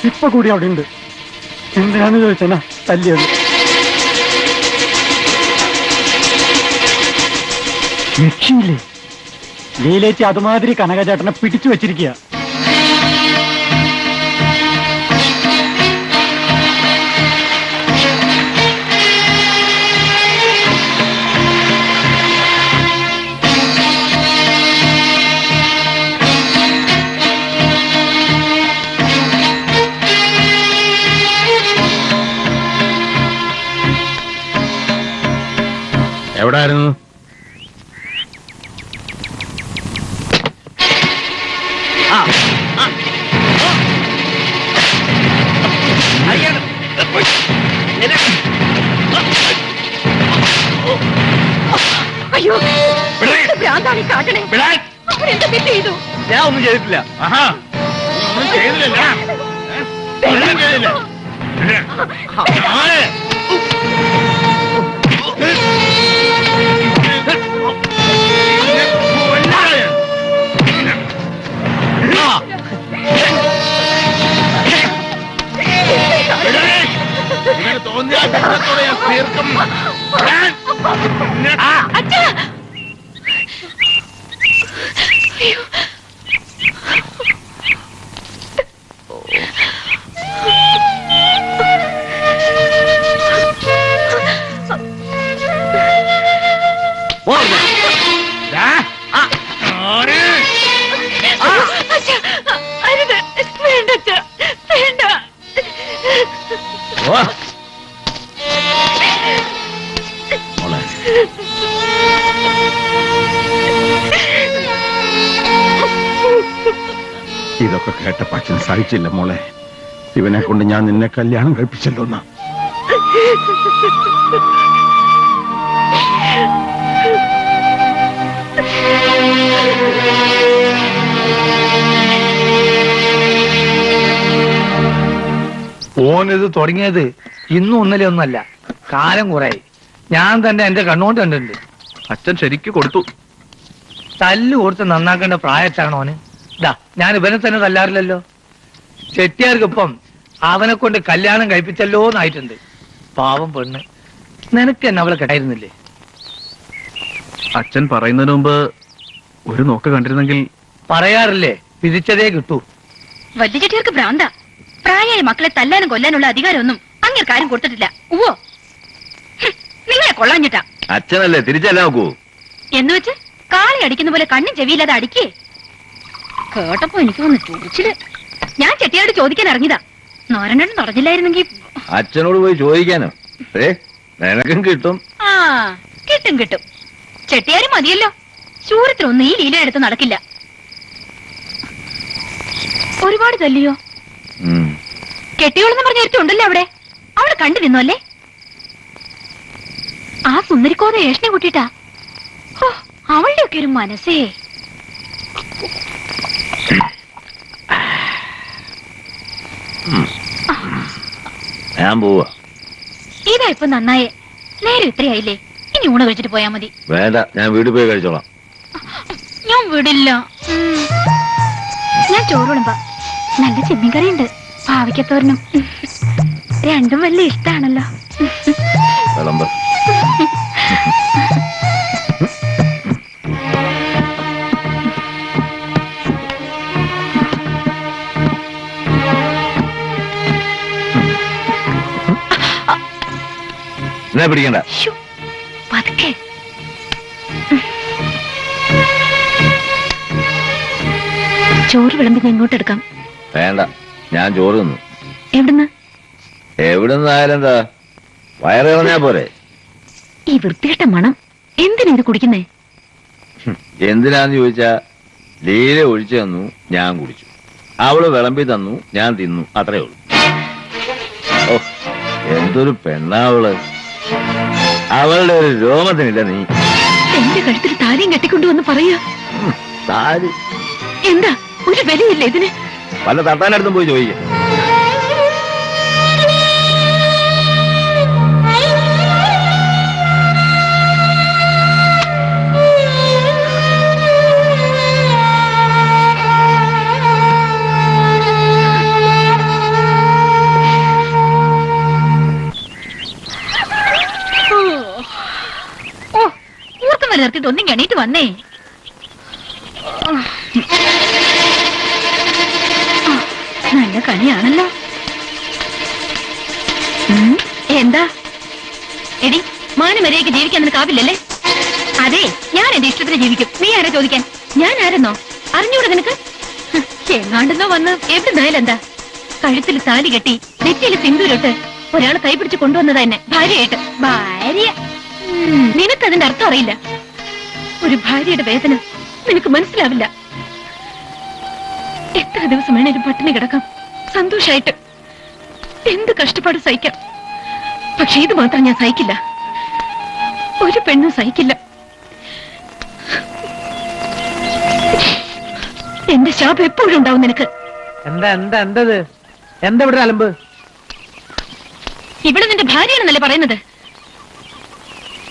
S5: ഇപ്പൊ കൂടി അവിടെ ഉണ്ട്. എന്തിനാന്ന് ചോദിച്ചാ തല്ലിയത്. രക്ഷയില്ലേ? ലീലേച്ചി അതുമാതിരി കനകചേട്ടനെ പിടിച്ചു വെച്ചിരിക്കുക.
S2: എവിടായിരുന്നു?
S3: അയ്യോ, ഭ്രാന്താണ് കാട്ടണേ. അവരെന്താ തെറ്റ് ചെയ്തു?
S9: ഞാൻ ഒന്നും ചെയ്തിട്ടില്ല.
S2: ഒന്നും ചെയ്തില്ല. തോന്നിയ തീർക്കും. ഇതൊക്കെ കേട്ടപ്പോ അച്ഛൻ സഹിച്ചില്ല മോളെ. ഇവനെ കൊണ്ട് ഞാൻ നിന്നെ കല്യാണം കഴിപ്പിച്ചല്ലോ എന്നാ.
S1: ഓനിത് തുടങ്ങിയത് ഇന്നും ഒന്നല്ലേ ഒന്നല്ല, കാലം കുറെ. ഞാൻ തന്നെ എന്റെ കണ്ണുകൊണ്ട് കണ്ടിട്ടുണ്ട്.
S6: അച്ഛൻ ശരിക്ക് കൊടുത്തു.
S1: തല്ല് കൊടുത്ത് നന്നാക്കേണ്ട പ്രായത്താണ് ഓന്. ഇതാ ഞാൻ ഇവനെ തന്നെ തല്ലാറില്ലല്ലോ. ചെട്ടിയാർക്കിപ്പം അവനെ കൊണ്ട് കല്യാണം കഴിപ്പിച്ചല്ലോ എന്നായിട്ടുണ്ട്. പാവം പെണ്ണ്, നിനക്ക് തന്നെ അവളെ കെട്ടായിരുന്നില്ലേ?
S6: അച്ഛൻ പറയുന്നതിന് മുമ്പ് ഒരു നോക്ക് കണ്ടിരുന്നെങ്കിൽ.
S1: പറയാറില്ലേ, വിധിച്ചതേ കിട്ടൂ.
S3: വലിയ ചെട്ടിയാർക്ക് ഭ്രാന്ത. പ്രായമായ മക്കളെ തല്ലാനും കൊല്ലാനുള്ള അധികാരമൊന്നും അങ്ങേർക്കാരും കൊടുത്തിട്ടില്ല. ഉവ്വോ, നിങ്ങളെ കൊള്ളാഞ്ഞിട്ടാ.
S9: അച്ഛനല്ലേ തിരിച്ചല്ല നോക്കൂ.
S3: എന്ന് വെച്ച് കാളി അടിക്കുന്ന പോലെ കണ്ണും ചെവിയില്ലാതെ അടിക്കേ. കേട്ടപ്പോ എനിക്ക് വന്ന് ചോദിച്ചിട്ട് ഞാൻ ചെട്ടിയാരോട് ചോദിക്കാൻ ഇറങ്ങിയതാ. നോരണ്ടെണ്ണം തുടങ്ങില്ലായിരുന്നെങ്കിൽ.
S9: അച്ഛനോട് പോയി ചോദിക്കാനോ? നിനക്കും കിട്ടും.
S3: ആ കിട്ടും കിട്ടും. ചെട്ടിയാര് മതിയല്ലോ. ശൂരത്തിലൊന്നും ഈ ലീല എടുത്ത് നടക്കില്ല. ഒരുപാട് തല്ലിയോ? കെട്ടിയോളെന്ന് പറഞ്ഞ ഉണ്ടല്ലോ അവിടെ. അവിടെ കണ്ടു നിന്നു അല്ലേ? ആ സുന്ദരിക്കോത ഏഷനെ കൂട്ടിട്ടാ. അവളുടെ ഒക്കെ ഒരു മനസ്സേ.
S9: ഞാൻ പോവാ.
S3: ഇതാ ഇപ്പൊ നന്നായേ. നേരെ ഇത്രയായില്ലേ? ഇനി ഊണ് കഴിച്ചിട്ട് പോയാ മതി.
S9: വേണ്ട, ഞാൻ വീട്ടിൽ പോയി കഴിച്ചോളാം.
S3: ഞാൻ വിടില്ല. ഞാൻ ചോറ് വിളമ്പാ. നല്ല ചെമ്മീൻ കറിയുണ്ട്, പാവയ്ക്കത്തോരനും. രണ്ടും വലിയ ഇഷ്ടാണല്ലോ.
S9: വിളമ്പ്. എന്നാ പിടിക്കണ്ട.
S3: പതുക്കെ. ചോറ് വിളമ്പി ഞാൻ ഇങ്ങോട്ട് എടുക്കാം.
S9: വേണ്ട, ഞാൻ ചോറ് തിന്നു.
S3: എവിടുന്ന്?
S9: എവിടുന്നായാലും എന്താ, വയറ് കളഞ്ഞാ പോരെ.
S3: ഈ വൃത്തികെട്ട മണം എന്തിനാ ഇത് കുടിക്കുന്നേ?
S9: എന്തിനാന്ന് ചോദിച്ചാ, ലീല ഒഴിച്ചു തന്നു, ഞാൻ കുടിച്ചു. അവള് വിളമ്പി തന്നു, ഞാൻ തിന്നു, അത്രേ ഉള്ളൂ. ഓ, എന്തൊരു പെണ്ണാവള്. അവളുടെ ഒരു രോമത്തിനില്ല നീ.
S3: എന്റെ കഴുത്തിൽ താലിയും കെട്ടിക്കൊണ്ടുവന്ന് പറയാ.
S9: താലി
S3: എന്താ, ഒരു വിലയില്ല ഇതിന്?
S9: വല്ല തട്ടാനടുത്തും പോയി ചോദിക്കാം.
S3: നിർത്തിട്ട് ഒന്നും എണീറ്റ് വന്നേ. നല്ല കണിയാണല്ലോ. എന്താ എടി, മാനമര്യാദയ്ക്ക് ജീവിക്കാൻ നിനക്കാവില്ലല്ലേ? അതെ, ഞാൻ എന്റെ ഇഷ്ടത്തിന് ജീവിക്കും. നീ ആരാ ചോദിക്കാൻ? ഞാൻ ആരെന്നോ അറിഞ്ഞൂടെ നിനക്ക്? എങ്ങാണ്ടെന്നോ വന്ന് എവിടുന്നായാലും എന്താ? കഴുത്തിൽ താലി കെട്ടി നെറ്റിയിൽ സിന്ദൂരിട്ട് ഒരാൾ കൈപിടിച്ച് കൊണ്ടുവന്നതാ എന്നെ ഭാര്യയായിട്ട്. ഭാര്യ? നിനക്കതിന്റെ അർത്ഥം അറിയില്ല. ഒരു ഭാര്യയുടെ വേദന നിനക്ക് മനസ്സിലാവില്ല. എത്ര ദിവസം വേണേലും പട്ടിണി കിടക്കാം, സന്തോഷായിട്ട് എന്ത് കഷ്ടപ്പാട് സഹിക്കാം. പക്ഷെ ഇത് മാത്രം ഞാൻ സഹിക്കില്ല. ഒരു പെണ്ണും സഹിക്കില്ല. എന്റെ ശാപം എപ്പോഴും ഉണ്ടാവും നിനക്ക്.
S1: എന്താ എന്താ എന്തത്? എന്താ ഇവിടെ അലമ്പ്?
S3: ഇവിടെ നിന്റെ ഭാര്യയാണെന്നല്ലേ പറയുന്നത്?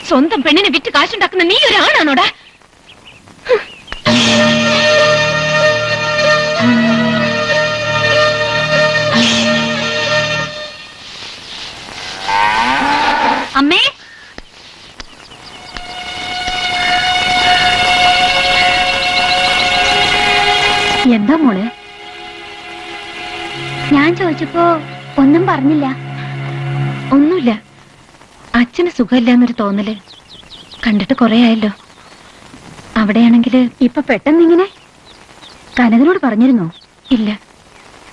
S3: സ്വന്തം പെണ്ണിനെ വിറ്റ് കാശുണ്ടാക്കുന്ന നീ ഒരാണാണോടാ? അമ്മേ, എന്താ മോളെ?
S7: ഞാൻ ചോദിച്ചപ്പോ ഒന്നും പറഞ്ഞില്ല.
S3: ഒന്നുമില്ല. അച്ഛന് സുഖമില്ല എന്നൊരു തോന്നല്. കണ്ടിട്ട് കൊറേ ആയല്ലോ. അവിടെയാണെങ്കില്
S7: ഇപ്പൊ പെട്ടെന്നിങ്ങനെ. കനകനോട് പറഞ്ഞിരുന്നോ?
S3: ഇല്ല.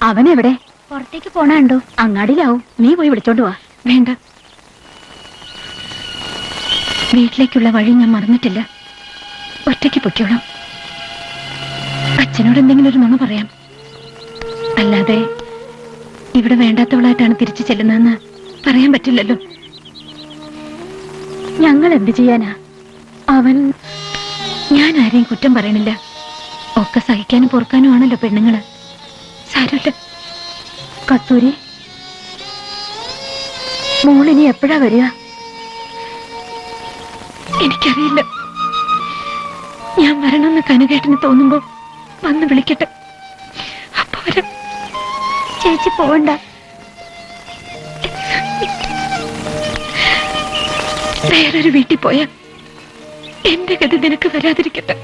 S7: അവനെവിടെ? പുറത്തേക്ക് പോണുണ്ടോ? അങ്ങാടിയിലാവും. നീ പോയി വിളിച്ചോണ്ട് വാ.
S3: വേണ്ട. വീട്ടിലേക്കുള്ള വഴി ഞാൻ മറന്നിട്ടില്ല. ഒറ്റയ്ക്ക് പൊയ്ക്കോളാം. അച്ഛനോട് എന്തെങ്കിലും ഒരു നുണ പറയാം. അല്ലാതെ ഇവിടെ വേണ്ടാത്തവളായിട്ടാണ് തിരിച്ചു ചെല്ലുന്നതെന്ന് പറയാൻ പറ്റില്ലല്ലോ. ഞങ്ങൾ എന്ത് ചെയ്യാനാ? ഞാൻ ആരെയും കുറ്റം പറയണില്ല. ഒക്കെ സഹിക്കാനും പൊറുക്കാനും ആണല്ലോ പെണ്ണുങ്ങള്. സാരമില്ല. കസ്തൂരി, മോളിനി എപ്പോഴാ വരിക? എനിക്കറിയില്ല. ഞാൻ വരണമെന്ന് കനുകേട്ടന് തോന്നുമ്പോ വന്ന് വിളിക്കട്ടെ. അപ്പൊ വരാം. ചേച്ചി പോവണ്ട. വേറൊരു വീട്ടിൽ പോയാ എന്റെ ഗതി നിനക്ക് വരാതിരിക്കട്ടെ.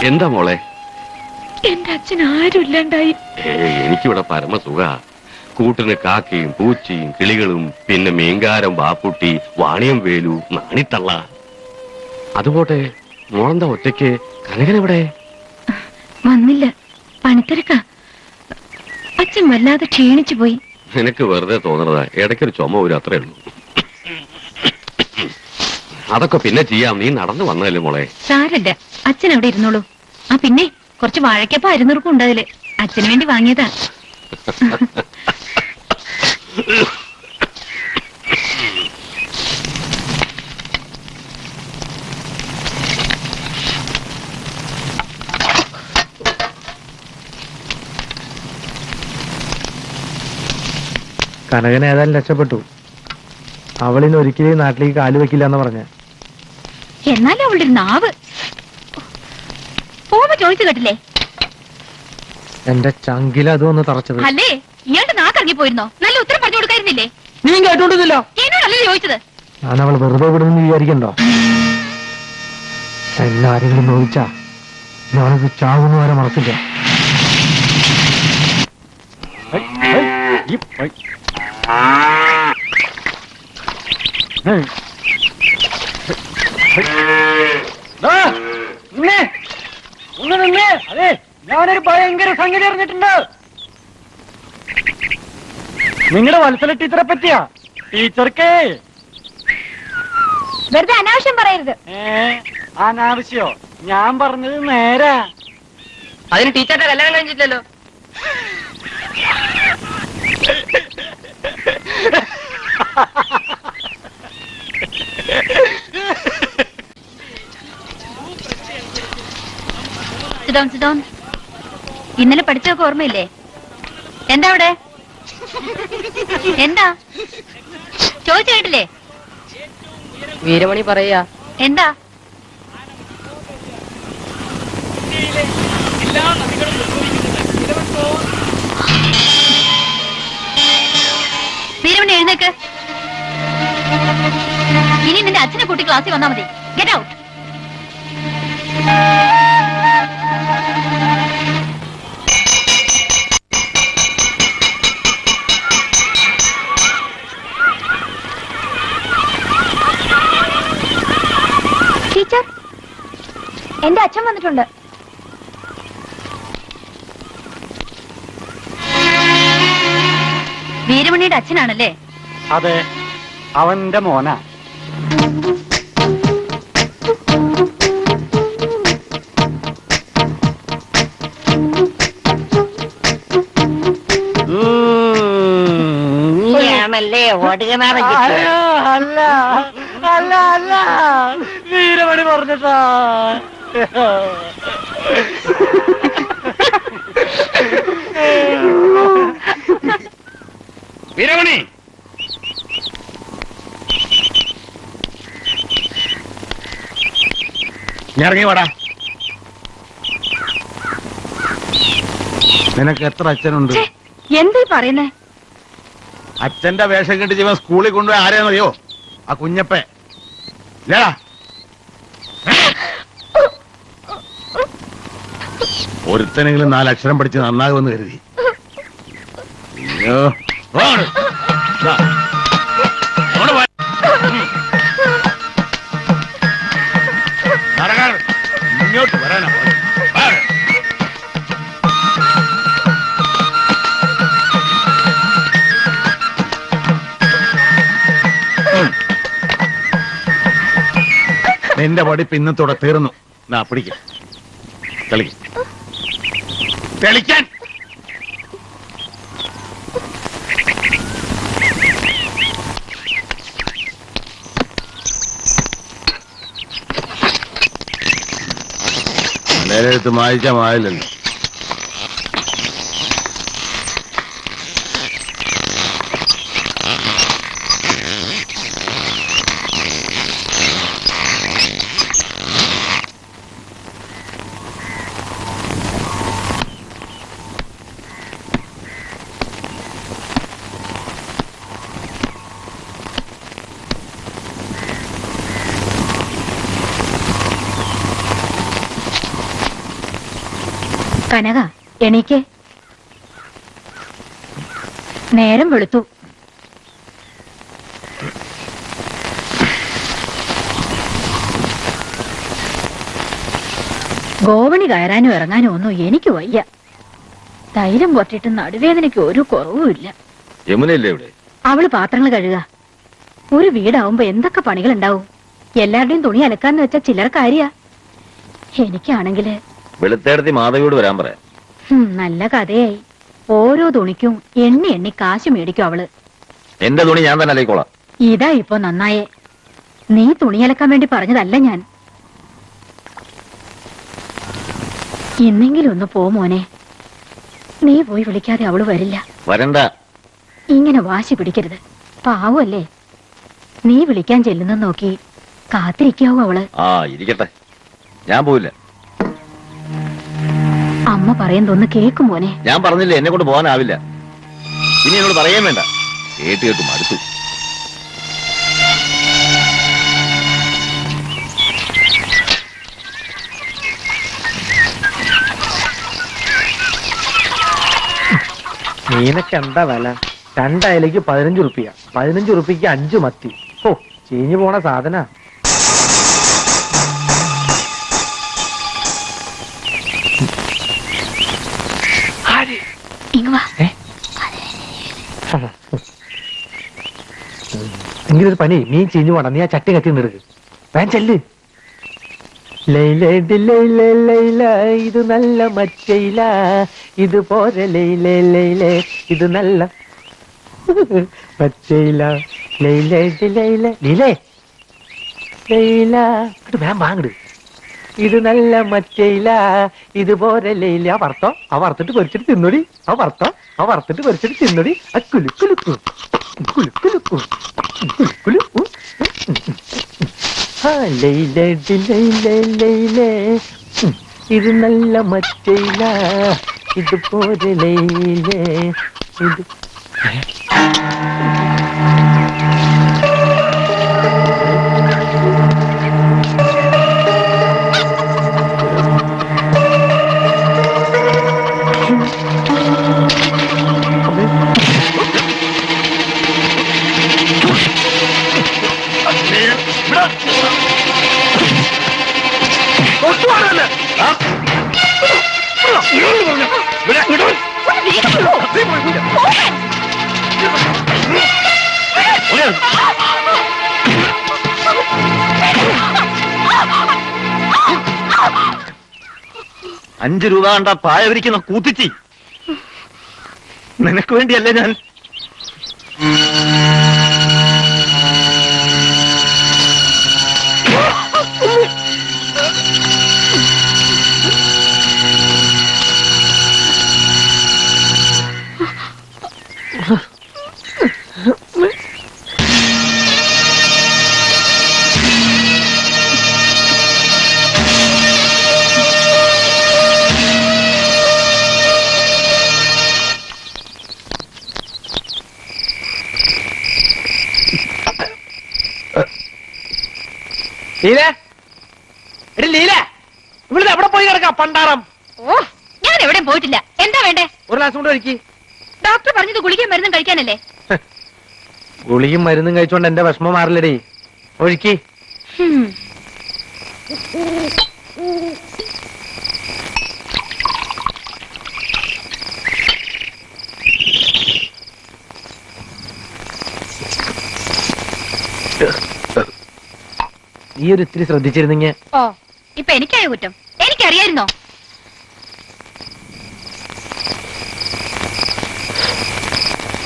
S4: എന്താ മോളെ?
S3: എന്റെ അച്ഛൻ ആരുമില്ലാണ്ടായി.
S4: എനിക്കിവിടെ പരമസുഖ. കൂട്ടിന് കാക്കയും പൂച്ചയും കിളികളും പിന്നെ മീൻകാരം ബാപ്പുട്ടി വാണിയം വേലു നാണിത്തള്ള. അതുപോട്ടെ, മോളെന്താ ഒറ്റയ്ക്ക്? കനകനെവിടെ?
S3: വന്നില്ല, പണിത്തിരക്കാ. അച്ഛൻ വല്ലാതെ ക്ഷീണിച്ചു പോയി.
S4: നിനക്ക് വെറുതെ തോന്നണതാ. ഇടയ്ക്കൊരു ചുമ വരും, അത്രേ ഉള്ളൂ. അതൊക്കെ പിന്നെ ചെയ്യാം. നീ നടന്നു വന്നതല്ലേ മോളെ.
S3: സാരല്ല, അച്ഛൻ അവിടെ ഇരുന്നോളൂ. ആ പിന്നെ കുറച്ച് വാഴക്കപ്പ അരിനുറുക്കും ഉണ്ടാവില്ലേ, അച്ഛന് വേണ്ടി വാങ്ങിയതാ.
S1: കനകൻ ഏതായാലും രക്ഷപ്പെട്ടു. അവളിന് ഒരിക്കലും നാട്ടിലേക്ക് കാല് വെക്കില്ല എന്ന് പറഞ്ഞ.
S3: എന്നാലും അവളുടെ ഒരു നാവ്. പോകുമ്പോ ചോദിച്ചു കേട്ടില്ലേ?
S1: എന്റെ ചങ്കില അതും ഒന്ന് തറച്ചത്.
S3: അല്ലേ, ഇയാളുടെ നാക്കിറങ്ങി പോയിരുന്നോ? നല്ല ഉത്തരം പറഞ്ഞു കൊടുക്കായിരുന്നില്ലേ?
S1: നീ കേട്ടോണ്ടില്ല.
S3: എന്നോടല്ലേ ചോദിച്ചത്?
S1: ഞാൻ അവൾ വെറുതെ വിടുമെന്ന് വിചാരിക്കണ്ടോ? എല്ലാരെങ്കിലും നോവിച്ചാ ഞാനത് ചാവുന്ന വരെ മറക്കില്ല.
S5: അതെ, ഞാനൊരു ഭയങ്കര സംഗതി അറിഞ്ഞിട്ടുണ്ട്. നിങ്ങളുടെ വത്സല ടീച്ചറെ പറ്റിയാ. ടീച്ചർക്ക്
S7: വെറുതെ അനാവശ്യം പറയരുത്.
S5: അനാവശ്യോ? ഞാൻ പറഞ്ഞത് നേരാ.
S8: അതിന് ടീച്ചറുടെ കല്യാണം കഴിഞ്ഞിട്ടില്ലല്ലോ.
S3: ഇന്നലെ പഠിച്ചതൊക്കെ ഓർമ്മയില്ലേ? എന്താ അവിടെ? എന്താ ചോദിച്ചു കേട്ടില്ലേ?
S8: വീരമണി പറയാ.
S3: എന്താ? വീരമണി എഴുന്നേക്ക്. ഇനി നിന്റെ അച്ഛനെ കൂട്ടി ക്ലാസ്സിൽ വന്നാ മതി. Get out.
S7: ടീച്ചർ, എന്റെ അച്ഛൻ വന്നിട്ടുണ്ട്.
S3: വീരമണിയുടെ അച്ഛനാണല്ലേ?
S5: അതെ, അവന്റെ മോനാ.
S8: നീയാണല്ലേ ഓടുകണ?
S5: അല്ല അല്ല അല്ല, വീരമണി പറഞ്ഞിട്ടാ.
S6: വീരമണി, നീ ഇറങ്ങി വാടാ.
S2: നിനക്ക് എത്ര അച്ഛനുണ്ട്?
S3: എന്തീ പറയുന്നേ?
S2: അച്ഛന്റെ വേഷം കെട്ടി ജീവൻ സ്കൂളിൽ കൊണ്ടുപോയി ആരെയാണെന്നറിയോ? ആ കുഞ്ഞപ്പ ഇല്ലടാ. ഒരുത്തനെങ്കിലും 4 അക്ഷരം പഠിച്ച് നന്നാകുമെന്ന് കരുതി. അയ്യോ ഇങ്ങോട്ട് വരാനാ. നിന്റെ പഠിപ്പ് ഇന്നത്തോടെ തീർന്നു. നാ പിടിക്ക, കളിക്ക, തെളിക്കാൻ. നേരെടുത്ത് മായിച്ചാ മായില്ലല്ലോ.
S3: കനക, എണീക്ക്. നേരം വെളുത്തു. ഗോവണി കയറാനും ഇറങ്ങാനും ഒന്നും എനിക്ക് വയ്യ. തൈലം പൊട്ടിട്ട് നടുവേദനയ്ക്ക് ഒരു കുറവുമില്ല.
S9: യമുനയല്ലേ ഇവിടെ?
S3: അവള് പാത്രങ്ങൾ കഴുകുക. ഒരു വീടാവുമ്പോ എന്തൊക്കെ പണികൾ ഉണ്ടാവും. എല്ലാവരുടെയും തുണി അലക്കാന്ന് വെച്ചാ ചില്ലറ കാര്യ. എനിക്കാണെങ്കില്
S9: വെളുത്തേടത്തി മാധവിയോട് വരാൻ പറയാം.
S3: നല്ല കഥയായി. ഓരോ തുണിക്കും എണ്ണി എണ്ണി കാശ് മേടിക്കും അവള്.
S9: എന്റെ തുണി ഞാൻ തന്നെ അലയിക്കോളാം.
S3: ഇതാ ഇപ്പൊ നന്നായേ. നീ തുണി അലക്കാൻ വേണ്ടി പറഞ്ഞതല്ല ഞാൻ. ഇന്നെങ്കിലും ഒന്ന് പോ മോനെ. നീ പോയി വിളിക്കാതെ അവള് വരില്ല.
S9: വരണ്ട.
S3: ഇങ്ങനെ വാശി പിടിക്കരുത്. പാവല്ലേ. നീ വിളിക്കാൻ ചെല്ലുന്ന നോക്കി കാത്തിരിക്കാവോ അവള്?
S9: ആ ഇരിക്കട്ടെ, ഞാൻ പോവില്ല.
S3: അമ്മ പറയുന്നതൊന്ന് കേക്കും മോനെ.
S9: ഞാൻ പറഞ്ഞില്ലേ എന്നെ കൊണ്ട് പോകാനാവില്ല. ഇനി എന്നോട് പറയാൻ വേണ്ട. കേട്ട് കേട്ടും അടുത്തു.
S1: മീനൊക്കെ എന്താ വില? 2 അയലയ്ക്ക് 15 റുപ്യ, 15 റുപ്യക്ക് 5 മത്തി. ഓ, ചീഞ്ഞു പോണ സാധന. എങ്കിലൊരു പണി, മീൻ ചീഞ്ഞു പോണം. നീ ആ ചട്ടി കത്തി നിടുക്ക്. വേൻ ചെല്ല്. ഇത് നല്ല മറ്റയില, ഇത് പോരെ ലൈലേ ലൈലേ, ഇത് നല്ല മറ്റയില ലൈലേ ലൈലേ ലീലേ ലൈല. വേം വാങ്ങിട്. ഇത് നല്ല മറ്റയില, ഇത് പോരെ ലൈല. ആ വറുത്തോ, ആ വറുത്തിട്ട് പൊരിച്ചിട്ട് തിന്നൊടി. ആ വറുത്തോ, ആ വറുത്തിട്ട് പൊരിച്ചിട്ട് തിന്നൊടി. ആ കുലുക്കുലുക്കു കുലുക്കുലുക്കു കുലുക്കുലു. ലൈലേ ലൈലേ ലൈലേ, ഇത് നല്ല മറ്റയില, ഇത് പോരെ ലൈലേ, ഇത്
S9: ₹5 കണ്ട പായ വിരിക്കുന്ന കൂത്തിച്ചി. നിനക്ക് വേണ്ടിയല്ലേ ഞാൻ.
S1: ലീല, എടി ലീല, ഇവിടുന്ന് എവിടെ പോയി കിടക്കാം പണ്ടാറം?
S3: ഓ, ഞാൻ എവിടെയും പോയിട്ടില്ല. എന്താ വേണ്ടേ?
S1: ഒരു ഗ്ലാസ് കൊണ്ട് ഒഴിക്കി.
S3: ഡോക്ടർ പറഞ്ഞത് ഗുളികയും മരുന്നും കഴിക്കാനല്ലേ?
S1: ഗുളിയും മരുന്നും കഴിച്ചോണ്ട് എന്റെ വിഷമം മാറില്ലടി. ഒഴിക്കി. നീ ഒരു ഇത്തിരി ശ്രദ്ധിച്ചിരുന്നെങ്കിൽ.
S3: ഓ, ഇപ്പൊ എനിക്കായ കുറ്റം. എനിക്കറിയായിരുന്നോ?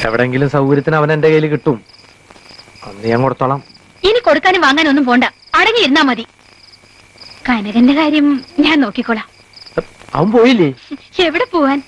S1: എവിടെങ്കിലും സൗകര്യത്തിന് അവൻ എന്റെ കയ്യിൽ കിട്ടും, അന്ന് ഞാൻ കൊടുത്തോളാം.
S3: ഇനി കൊടുക്കാനും വാങ്ങാനും ഒന്നും പോണ്ട, അടങ്ങിയിരുന്നാ മതി. കനകന്റെ കാര്യം ഞാൻ നോക്കിക്കോളാം.
S1: അവൻ പോയില്ലേ?
S3: എവിടെ പോവാൻ?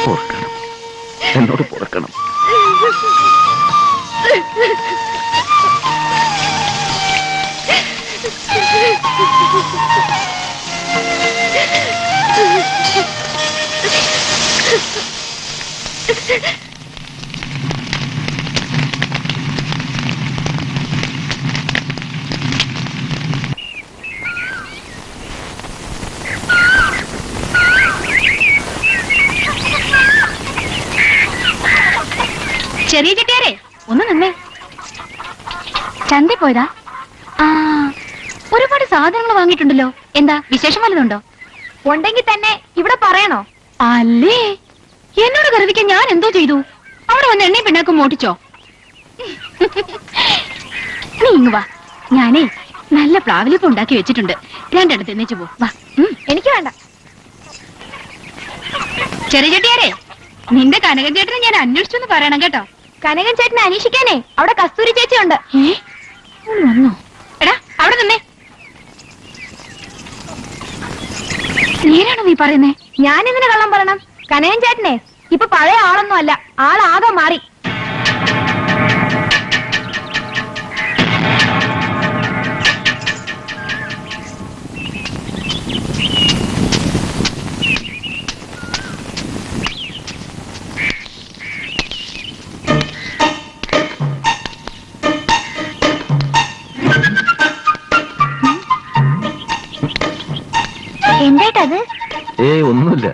S6: പൊറുക്കണം, എന്നോട് പൊറുക്കണം.
S3: ചെറിയ ചെട്ടിയാരെ ഒന്ന് നിന്നേ. ചന്ത പോയതാ? ആ, ഒരുപാട് സാധനങ്ങൾ വാങ്ങിയിട്ടുണ്ടല്ലോ. എന്താ വിശേഷം വല്ലതുണ്ടോ?
S7: ഉണ്ടെങ്കിൽ തന്നെ ഇവിടെ പറയണോ?
S3: അല്ലേ, എന്നോട് കരുതിക്കാൻ ഞാൻ എന്തോ ചെയ്തു? അവിടെ വന്ന് എണ്ണയും പിണ്ണാക്കും മോട്ടിച്ചോ? നീ ഇങ്ങ് വാ, ഞാനേ നല്ല പ്ലാവിലിപ്പ് ഉണ്ടാക്കി വെച്ചിട്ടുണ്ട്. രണ്ടെണ്ണത്ത് എന്നിച്ചു പോ. വാ.
S7: എനിക്ക് വേണ്ട.
S3: ചെറിയ ചെട്ടിയാരെ, നിന്റെ കനകൻ ചേട്ടനെ ഞാൻ അന്വേഷിച്ചു പറയണം കേട്ടോ.
S7: കനകൻ ചേട്ടനെ അന്വേഷിക്കാനേ അവിടെ കസ്തൂരി ചേച്ചി ഉണ്ട്.
S3: വന്നോ? എടാ, അവിടെ നിന്നേ. നേരാണോ നീ പറയുന്നേ?
S7: ഞാൻ എന്തിനു കള്ളം പറയണം? കനകൻ ചേട്ടനെ ഇപ്പൊ പഴയ ആളൊന്നും അല്ല, ആളാകെ മാറി. എന്തായിട്ടത്?
S9: ഏയ് ഒന്നുമില്ല.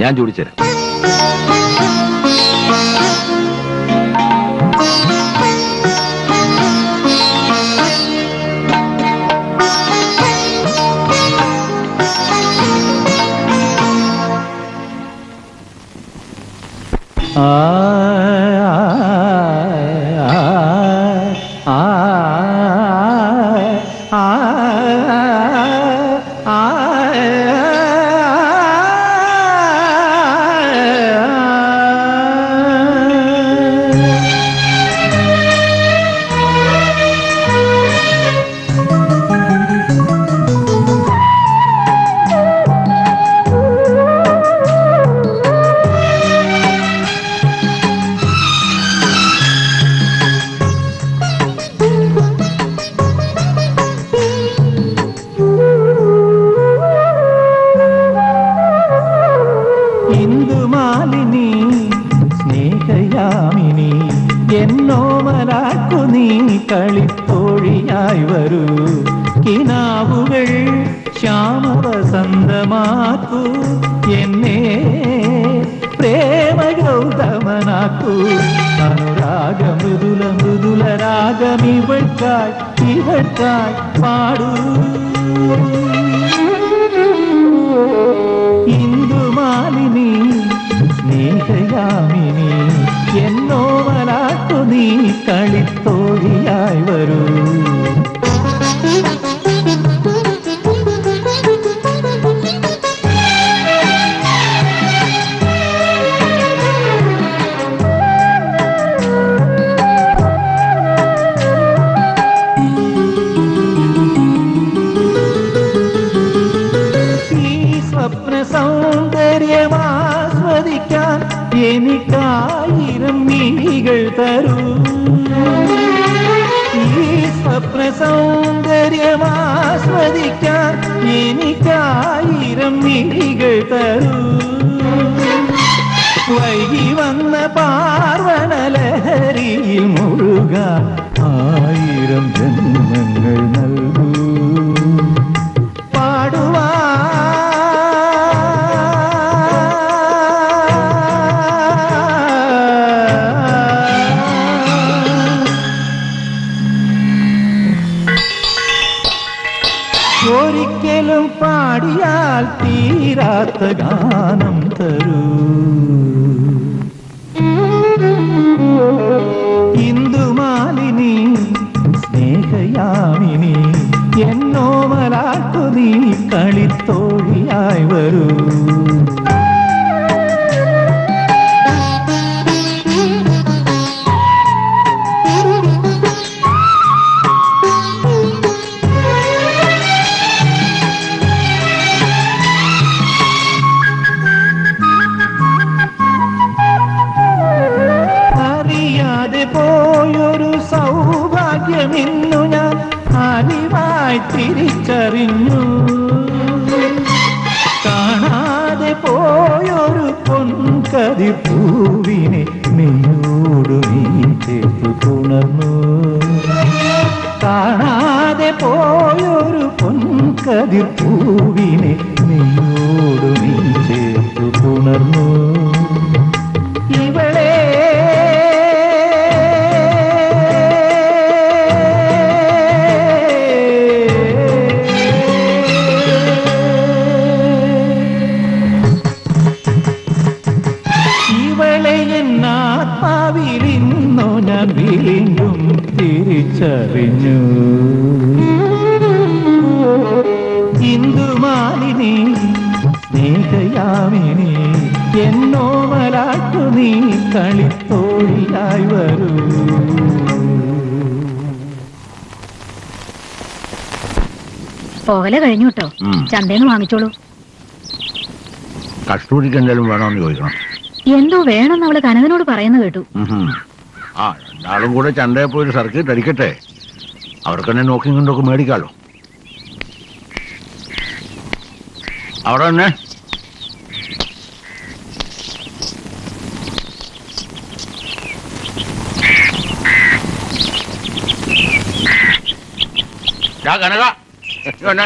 S9: ഞാൻ ചോദിച്ചുതരാം.
S10: ഇന്ദുമാലിനി സ്നേഹയാമിനി എന്നോമലാക്കു നീ കളിത്തോഴിയായി വരൂ കിനാവുകൾ ശ്യാമവസന്തമാക്കൂ എന്നെ പ്രേമ ഗൗതമനാക്കൂ അനുരാഗ മൃദുല മൃദുല രാഗം ഇവൾക്കായി പാടൂ ഇന്ദുമാലിനി സ്നേഹയാമിനി എന്നോമലാക്കു നീ കളിത്തോഴിയായി വരൂ സൗന്ദര്യമാസ്വദിക്കാൻ എനിക്കായിരം മിഴികൾ തരൂ ഈ സ്വപ്ന സൗന്ദര്യമാസ്വദിക്കാൻ എനിക്കായിരം മിഴികൾ തരൂ വൈകി വന്ന പാർവണലഹരിയിൽ മുഴുകാൻ 1000 ജന്മങ്ങൾ നൽകൂ പാടുവാ ഒരിക്കലും പാടിയാൽ തീരാത്ത ഗാനം തരൂ ഇന്ദുമാലിനി സ്നേഹയാമിനി എന്നോമലാക്കു നീ കളിത്തോഴിയായി വരൂ പോയൊരു സൗഭാഗ്യമിന്നു ഞാൻ ആദ്യമായി തിരിച്ചറിഞ്ഞു കാണാതെ പോയൊരു പൊൻകതി പൂവിനെ നീയോടു നീ ചേർത്തു പുണർന്നു കാണാതെ പോയൊരു പൊൻകതി പൂവിനെ നീയോടു നീ ചേർത്തു പുണർന്നു ഇവളെ ആത്മാവിലിന്നു ഞാൻ വീണ്ടും തിരിച്ചറിഞ്ഞു ഇന്ദുമാലിനി സ്നേഹയാമിനി എന്നോമലാക്കു നീ കളിത്തോഴിയായി വരൂ
S3: പോകല കഴിഞ്ഞു കേട്ടോ ചന്തേന്ന് വാങ്ങിച്ചോളൂ
S2: കസ്തൂരിക്ക് എന്തെങ്കിലും വേണമെന്ന് ചോദിക്കണം
S3: എന്തോ വേണമെന്ന് അവള് കനകനോട് പറയുന്ന കേട്ടു
S2: ആ രണ്ടാളും കൂടെ ചന്തയിൽ പോയി സർക്കിട്ട് അടിക്കട്ടെ അവർക്ക് തന്നെ നോക്കി കൊണ്ടൊക്കെ മേടിക്കാലോ അവിടെ തന്നെ കനക വന്നെ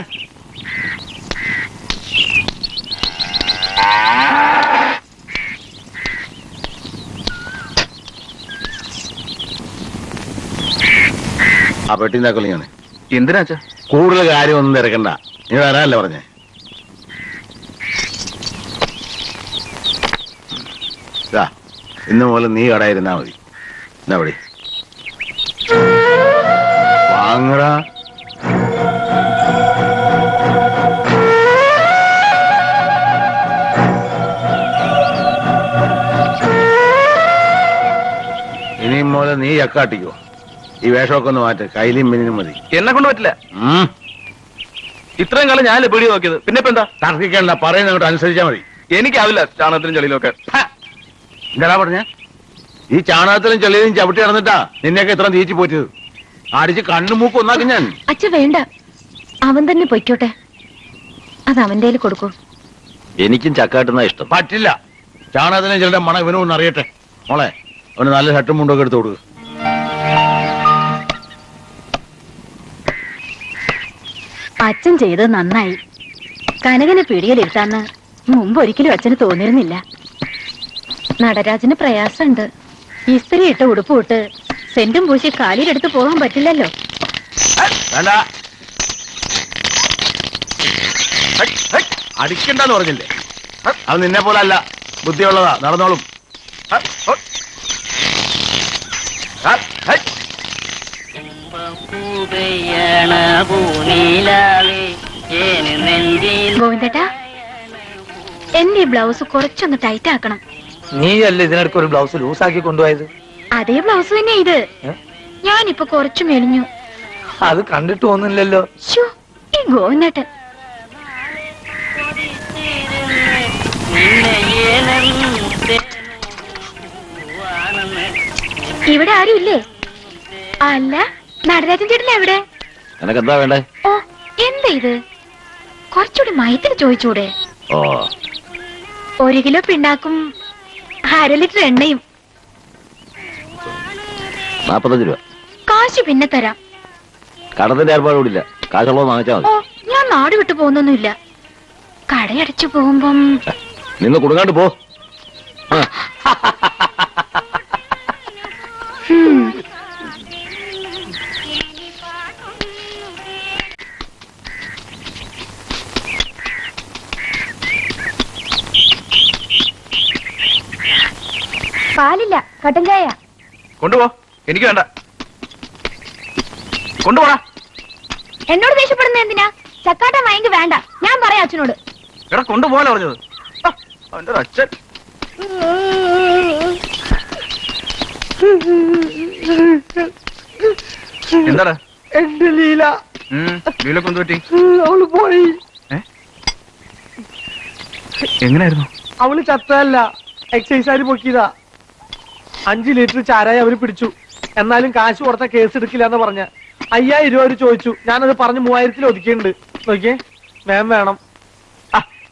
S2: ആ പെട്ടിന്നാക്കലിയാണ്
S6: എന്തിനാച്ചാ
S2: കൂടുതൽ കാര്യമൊന്നും തിരക്കണ്ട നീ വരാനല്ലേ പറഞ്ഞേ ഇന്ന് മുതൽ നീ കടയിരുന്നാ മതി എന്നാ പടി വാങ്ങടാ ഇനിയും മുതൽ നീ ചക്കാട്ടിക്കോ ഈ വേഷമൊക്കെ ഒന്ന് മാറ്റ കയ്യിലും മിനിനും മതി
S6: എന്നെ കൊണ്ട് പറ്റില്ല ഇത്രയും കാലം ഞാനല്ലേ പീടി നോക്കിയത് പിന്നെ ഇപ്പൊ എന്താ
S2: തർക്കിക്കണ്ട പറയുന്ന അങ്ങോട്ട് അനുസരിച്ചാ മതി
S6: എനിക്കാവില്ല ചാണകത്തിലും ചെളിയിലൊക്കെ
S2: എന്താ പറഞ്ഞ ഈ ചാണകത്തിലും ചെളിയിലും ചവിട്ടി നടന്നിട്ടാ നിന്നെയൊക്കെ ഇത്ര തീറ്റി പോറ്റത് അടിച്ച് കണ്ണു മൂക്ക് ഒന്നാക്കി ഞാൻ
S3: അച്ഛ വേണ്ട അവൻ തന്നെ പൊയ്ക്കോട്ടെ അത് അവന്റെ കൊടുക്കൂ
S9: എനിക്കും ചക്കാട്ടുന്ന ഇഷ്ടം
S2: പറ്റില്ല ചാണകത്തിനെ ചിലരുടെ മണം ഇവനൊന്ന് അറിയട്ടെ. മോളെ, അവന് നല്ല ഷർട്ടും മുണ്ടൊക്കെ എടുത്ത് കൊടുക്കുക.
S3: അച്ഛൻ ചെയ്തത് നന്നായി. കനകനെ പിടിയിലിരുത്താന്ന് മുമ്പ് ഒരിക്കലും അച്ഛന് തോന്നിയിരുന്നില്ല. നടരാജന് പ്രയാസമുണ്ട്. ഇസ്ത്രി ഇട്ട് ഉടുപ്പ് ഇട്ട് സെന്റും പൂശി കാലിലെടുത്ത് പോകാൻ പറ്റില്ലല്ലോ.
S2: വേണ്ട, അടിക്കണ്ടെന്ന് പറഞ്ഞില്ലേ? അത് നിന്നെ പോലെ അല്ല, ബുദ്ധിയുള്ളതാ, നടന്നോളും.
S3: ഗോവിന്ദേട്ടാ, എന്റെ ഈ ബ്ലൗസ് കുറച്ചൊന്ന് ടൈറ്റ് ആക്കണം.
S1: നീയല്ലേ ഇതിനിടയ്ക്ക് ഒരു ബ്ലൗസ് ലൂസാക്കി കൊണ്ടുപോയത്?
S3: അതേ ബ്ലൗസ് തന്നെ ഇത്. ഞാനിപ്പൊ കുറച്ചു മെലിഞ്ഞു.
S1: അത് കണ്ടിട്ട് തോന്നുന്നില്ലല്ലോ.
S3: ശ്ശോ, ഈ ഗോവിന്ദേട്ടൻ. ഇവിടെ ആരും ഇല്ലേ? അല്ല, നടരാജൻ ചേട്ടൻ എവിടെ?
S9: നിനക്കെന്താ വേണ്ടേ?
S3: ഓ, എന്താ ഇത്? കുറച്ചുകൂടി മയത്തിന് ചോദിച്ചൂടെ?
S9: ഓ,
S3: 1 കിലോ പിണ്ണാക്കും 1/2 ലിറ്റർ എണ്ണയും.
S9: 45 രൂപ.
S3: കാശ് പിന്നെ തരാം.
S9: കടത്തിന്റെ ഏർപ്പാടൂടില്ല, കാശുള്ളത് വാങ്ങിച്ചാൽ
S3: ഓ,
S9: മതി.
S3: ഞാൻ നാട് വിട്ടു പോകുന്നൊന്നുമില്ല. കടയടച്ചു പോകുമ്പം
S9: നിന്ന് കൊടുങ്ങാണ്ട് പോ.
S7: പാലില്ല, കട്ടൻ ചായ.
S6: കൊണ്ടുപോ, എനിക്ക് വേണ്ട. കൊണ്ടുപോടാ.
S7: എന്നോട് ദേഷ്യപ്പെടുന്ന എന്തിനാ? ചക്കാട്ടൻ വാങ്ങി വേണ്ട, ഞാൻ പറയാം അച്ഛനോട്.
S6: എടാ, കൊണ്ടുപോകാനാ പറഞ്ഞത്. അവന്റെ അച്ഛൻ. എന്താടാ?
S1: എന്റെ ലീല,
S6: ലീല കൊണ്ടുപറ്റി.
S1: അവള് പോയി.
S6: എങ്ങനെയായിരുന്നു?
S1: അവള് ചത്തല്ല, എക്സൈസുകാര് പൊക്കിയതാ. 5 ലിറ്റർ ചാരായി അവര് പിടിച്ചു. എന്നാലും കാശ് കൊടുത്ത കേസ് എടുക്കില്ല എന്ന് പറഞ്ഞ 5000 രൂപ അവര് ചോദിച്ചു. ഞാനത് പറഞ്ഞ് 3000-ൽ ഒതുക്കിയിട്ടുണ്ട്. നോക്കിയേ, വേണം.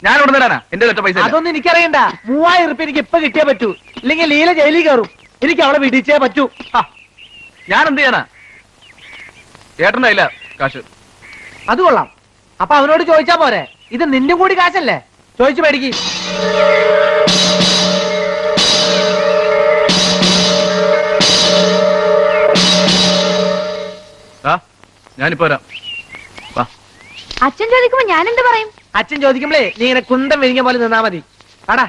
S6: ഞാൻ ഇവിടെ തരാനാ, എന്റെ ഒറ്റ പൈസ.
S1: അതൊന്നും എനിക്കറിയണ്ട. 3000 രൂപ എനിക്ക് ഇപ്പൊ കിട്ടിയേ പറ്റൂ. ഇല്ലെങ്കിൽ ലീല ജയിലിൽ കയറും. എനിക്ക് അവളെ വിടിച്ചേ പറ്റൂ.
S6: ഞാൻ എന്ത് ചെയ്യാനാ? ഏട്ടൻ്റെ ഇല്ല കാശ്.
S1: അത് കൊള്ളാം. അപ്പൊ അവനോട് ചോദിച്ചാ പോരെ? ഇത് നിന്റെ കൂടി കാശല്ലേ? ചോദിച്ചു മേടിക്ക്.
S6: ഞാനിപ്പോ വരാം.
S7: അച്ഛൻ ചോദിക്കുമ്പോ ഞാൻ എന്ത് പറയും?
S1: അച്ഛൻ ചോദിക്കുമ്പോഴേ നീ ഇങ്ങനെ കുന്തം വിരിഞ്ഞ പോലെ നിന്നാ മതി. ആടാ,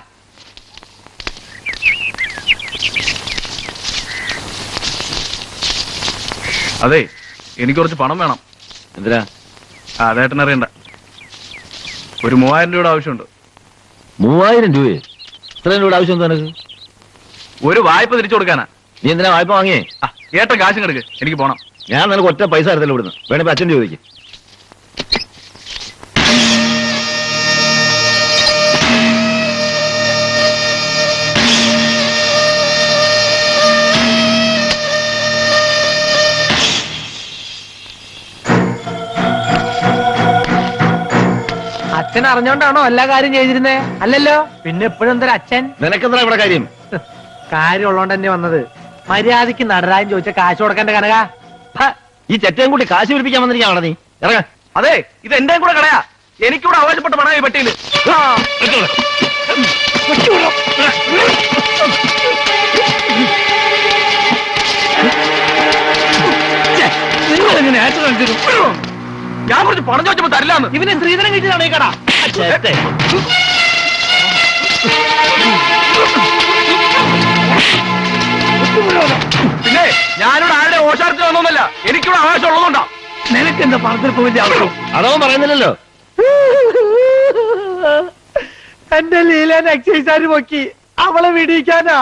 S6: അതെ, എനിക്ക് കുറച്ച് പണം വേണം.
S9: എന്തിനാ?
S6: അതേട്ടൻ അറിയണ്ട. ഒരു 3000 രൂപയുടെ ആവശ്യമുണ്ട്.
S9: 3000 രൂപയെ? ഇത്രയും രൂപയുടെ ആവശ്യം എന്താ നിനക്ക്?
S6: ഒരു വായ്പ തിരിച്ചു കൊടുക്കാനാ.
S9: നീ എന്തിനാ വായ്പ വാങ്ങിയേ?
S6: ഏട്ടൻ കാശും കിടക്ക്, എനിക്ക് പോണം.
S9: ഞാൻ നിനക്ക് ഒറ്റ പൈസ തരത്തില്ല ഇവിടുന്ന്. വേണമെങ്കിൽ അച്ഛൻ ചോദിക്കും.
S1: അച്ഛൻ അറിഞ്ഞോണ്ടാണോ എല്ലാ കാര്യം ചെയ്തിരുന്നേ? അല്ലല്ലോ, പിന്നെ എപ്പോഴും എന്തൊരു അച്ഛൻ.
S9: നിനക്കെന്താ ഇവിടെ കാര്യം?
S1: കാര്യം ഉള്ളോണ്ട് തന്നെ വന്നത്. മര്യാദക്ക് നടരാജൻ ചോദിച്ച കാശ് കൊടുക്കണ്ട കനക.
S9: ഈ ചെറ്റയും കൂട്ടി കാശ് പിടിപ്പിക്കാൻ വന്നിരിക്കാണോ നീ? ഇറങ്ങ.
S6: അതെ, ഇത് എന്റെ കൂടെ കടയാ. എനിക്കൂടെ അവകാശപ്പെട്ട പണം ഈ പെട്ടിയില്. ഞാൻ കുറച്ച് പണം ചോദിച്ചപ്പോ തരില്ലാന്ന്.
S1: ഇവന് ശ്രീധരൻ കിട്ടിയതാണ് ഈ കട.
S6: പിന്നെ ഞാനിവിടെ ആരുടെ ഓശാരത്തിൽ വന്നൊന്നല്ല, എനിക്കിവിടെ അവകാശം ഉള്ളതുകൊണ്ടാ.
S1: നിനക്ക് എന്താ പണത്തിൽ പോയിന്റെ ആവശ്യം?
S9: അതോ പറയുന്നില്ലല്ലോ.
S1: എന്റെ ലീലേനെ എക്സൈസുകാര് പൊക്കി. അവളെ വിടിയിക്കാനാ.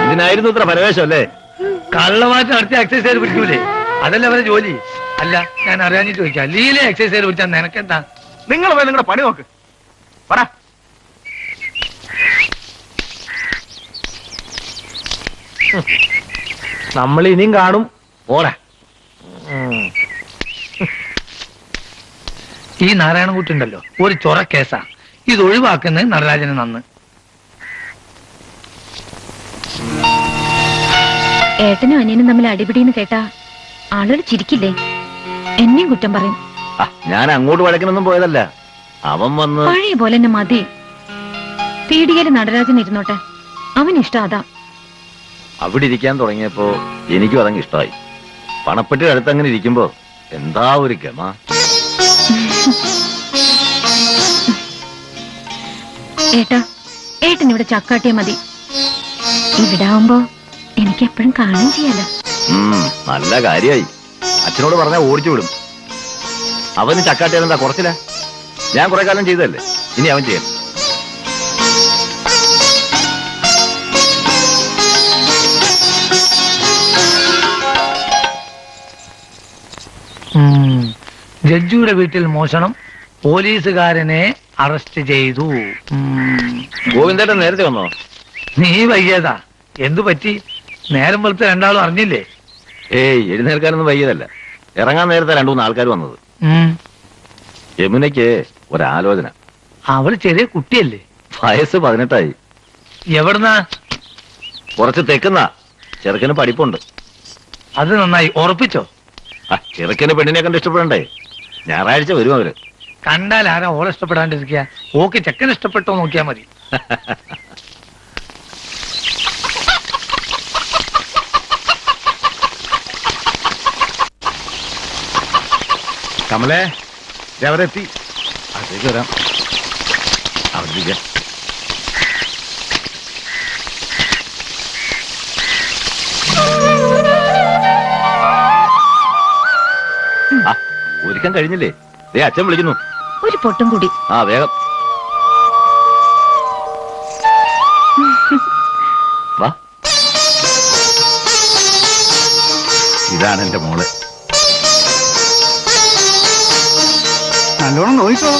S9: ഇതിനായിരുന്നു ഇത്ര പരവേശം അല്ലേ?
S1: കള്ളമാറ്റം നടത്തി എക്സൈസുകാർ പിടിക്കൂലേ? അതല്ല അവരെ ജോലി. അല്ല, ഞാൻ അറിയാഞ്ഞു ചോദിക്കാം, ലീല എക്സൈസുകാർ പിടിച്ചാൽ നിനക്കെന്താ?
S6: നിങ്ങൾ പോയി നിങ്ങളുടെ പണി നോക്ക്. പറ.
S1: നമ്മൾ ഇനിയും കാണും.
S9: ഓടാ.
S1: ഈ നാരായണൻകുട്ടി ഉണ്ടല്ലോ, ഒരു ചൊറ കേസാ. ഇത് ഒഴിവാക്കുന്നത് നടരാജന് നന്ന്.
S3: ഏട്ടനും അനിയനും തമ്മിൽ അടിപിടിന്ന് കേട്ടാ ആളുകൾ ചിരിക്കില്ലേ? എന്നെയും കുറ്റം പറയും.
S9: ഞാൻ അങ്ങോട്ട് വഴക്കിനൊന്നും പോയതല്ല. അവൻ വന്ന്
S3: പഴയ പോലെ തന്നെ മതി. പീടികയില് നടരാജൻ ഇരുന്നോട്ടെ, അവനിഷ്ടം അതാ.
S9: അവിടെ ഇരിക്കാൻ തുടങ്ങിയപ്പോ എനിക്കും അതങ്ങ് ഇഷ്ടമായി. പണപ്പെട്ടി അടുത്ത് അങ്ങനെ ഇരിക്കുമ്പോ എന്താ ഒരു ഗമ.
S3: ഏട്ടാ, ഏട്ടൻ ഇവിടെ ചക്കാട്ടിയ മതി. ഇവിടെ ആവുമ്പോ എനിക്ക് എപ്പോഴും കാണുകയും ചെയ്യാലോ.
S9: നല്ല കാര്യമായി. അച്ഛനോട് പറഞ്ഞാൽ ഓടിച്ചു വിടും. അവന് ചക്കാട്ടിയാലെന്താ കുറച്ചില്ല? ഞാൻ കുറെ കാലം ചെയ്തതല്ലേ, ഇനി അവൻ ചെയ്യാം.
S1: ജഡ്ജിയുടെ വീട്ടിൽ മോഷണം, പോലീസുകാരനെ അറസ്റ്റ് ചെയ്തു.
S9: ഗോവിന്ദേട്ടൻ നേരത്തെ വന്നോ?
S1: നീ വൈകിയതാ. എന്തു പറ്റി? നേരം വെളുത്ത് രണ്ടാളും അറിഞ്ഞില്ലേ?
S9: ഏയ്, എഴുന്നേൽക്കാനൊന്നും വൈകിയതല്ല. ഇറങ്ങാൻ നേരത്തെ 2-3 ആൾക്കാർ വന്നത്. യമുനയ്ക്ക് ഒരാലോചന.
S1: അവള് ചെറിയ കുട്ടിയല്ലേ?
S9: വയസ്സ് 18ആയി.
S1: എവിടുന്നാ?
S9: കുറച്ച് തെക്കുന്ന. ചെറുക്കന് പഠിപ്പുണ്ട്.
S1: അത് നന്നായി. ഉറപ്പിച്ചോ?
S9: ചെറുക്കന് പെണ്ണിനെ കണ്ട് ഇഷ്ടപ്പെടണ്ടേ? ഞായറാഴ്ച വരും അവര്.
S1: കണ്ടാൽ ആരാ ഓളെ ഇഷ്ടപ്പെടാണ്ടിരിക്കുക? ഓക്കെ, ചെക്കൻ ഇഷ്ടപ്പെട്ടോ നോക്കിയാ മതി.
S2: കമലേ, അവരെത്തി. അതേക്ക് വരാം. അവിടെ
S9: ഒരുക്കം കഴിഞ്ഞില്ലേ? ദേ അച്ഛൻ വിളിക്കുന്നു.
S3: ഒരു പൊട്ടും കൂടി.
S9: വേഗം വാ.
S2: ഇതാണ് എന്റെ മോള്.
S1: നല്ലോണം നോയിക്കോ.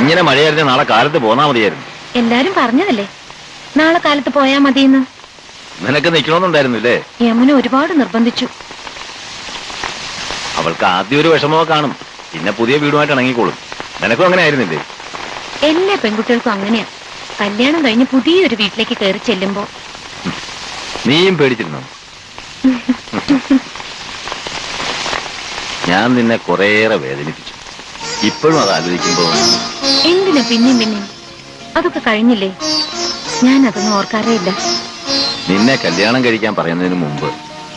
S9: ഇങ്ങനെ മഴയായിരുന്നു നാളെ കാലത്ത് പോന്നാ മതിയായിരുന്നു.
S3: എല്ലാരും പറഞ്ഞതല്ലേ നാളെ കാലത്ത് പോയാ മതിയെന്ന്.
S9: നിനക്ക് നിൽക്കണമെന്നുണ്ടായിരുന്നില്ലേ?
S3: യമുന ഒരുപാട് നിർബന്ധിച്ചു.
S9: അവൾക്ക് ആദ്യം ഒരു വിഷമമോ കാണും, പിന്നെ പുതിയ വീടുമായിട്ട് ഇണങ്ങിക്കോളും. നിനക്കും അങ്ങനെ ആയിരുന്നില്ലേ?
S3: എല്ലാ പെൺകുട്ടികൾക്കും അങ്ങനെയാ. കല്യാണം കഴിഞ്ഞ് പുതിയൊരു വീട്ടിലേക്ക് കയറി ചെല്ലുമ്പോ.
S9: നീയും പേടിച്ചിരുന്നോ? ഞാൻ നിന്നെ കുറേയേറെ വേദനിപ്പിച്ചു. ഇപ്പോഴും അത് ആലോചിക്കുമ്പോ
S3: എന്തിനാ പിന്നെയും അതൊക്കെ കഴിഞ്ഞില്ലേ. ഞാൻ അതൊന്നും ഓർക്കാറേ ഇല്ല.
S9: നിന്നെ കല്യാണം കഴിക്കാൻ പറയുന്നതിന് മുമ്പ്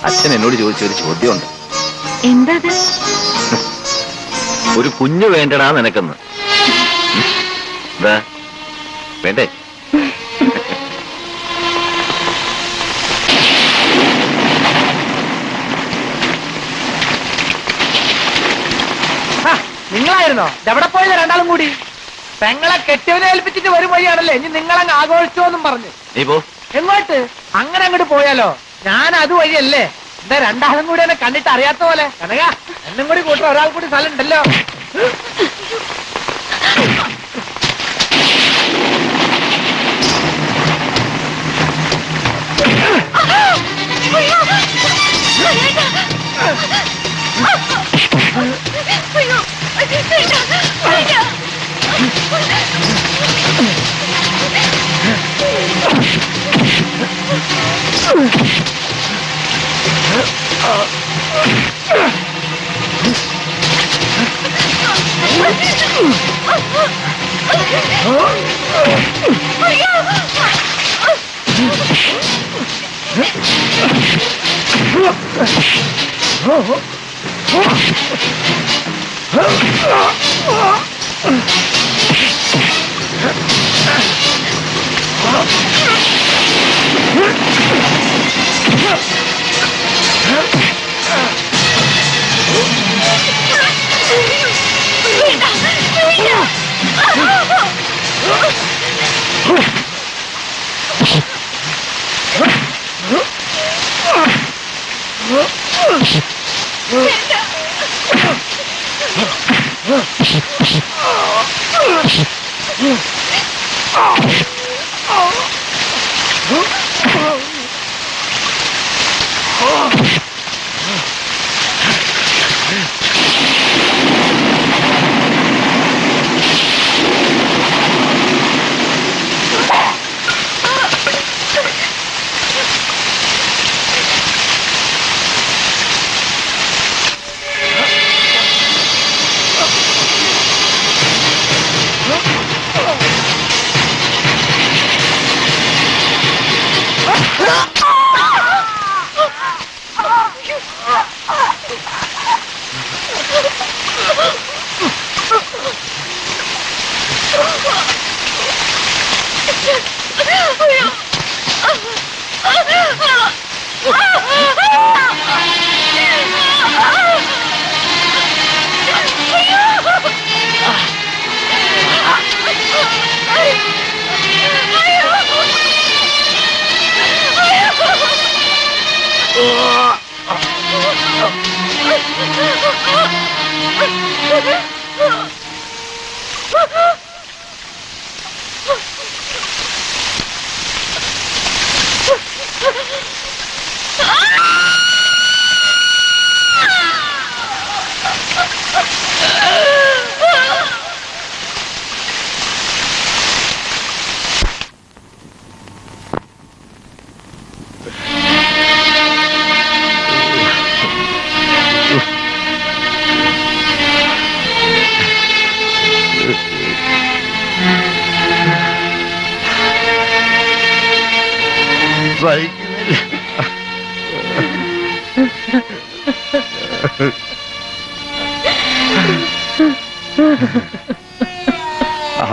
S9: അച്ഛൻ എന്നോട് ചോദിച്ച ഒരു ചോദ്യമുണ്ട്.
S3: എന്താ?
S9: ഒരു കുഞ്ഞു വേണ്ടടാ നിനക്കെന്ന്. എന്താ വേണ്ടേ?
S1: നിങ്ങളായിരുന്നോ? എവിടെ പോയില്ല രണ്ടാളും കൂടി? പെങ്ങളെ കെട്ടിയവനെ ഏൽപ്പിച്ചിട്ട് വരും വഴിയാണല്ലേ ഇനി നിങ്ങളങ്ങ് ആഘോഷിച്ചോന്നും പറഞ്ഞു.
S9: നീ പോ.
S1: എങ്ങോട്ട്? അങ്ങനെ അങ്ങോട്ട് പോയാലോ? ഞാൻ അത് വഴിയല്ലേ. എന്താ രണ്ടാളും കൂടി എന്നെ കണ്ടിട്ട് അറിയാത്ത പോലെ? കനക എന്നും കൂടി കൂട്ടുന്ന ഒരാൾ കൂടി സ്ഥലം ഉണ്ടല്ലോ.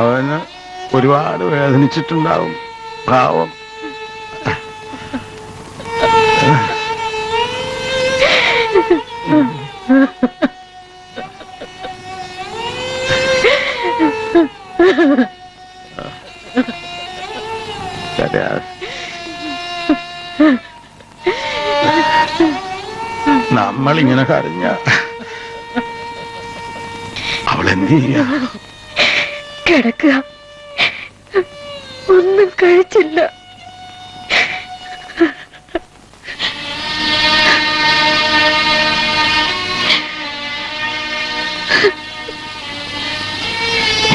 S2: അവന് ഒരുപാട് വേദനിച്ചിട്ടുണ്ടാവും പാവം. നമ്മളിങ്ങനെ കരഞ്ഞ അവളെന്ത് ചെയ്യാ?
S3: കിടക്കുക, ഒന്നും കഴിച്ചില്ല.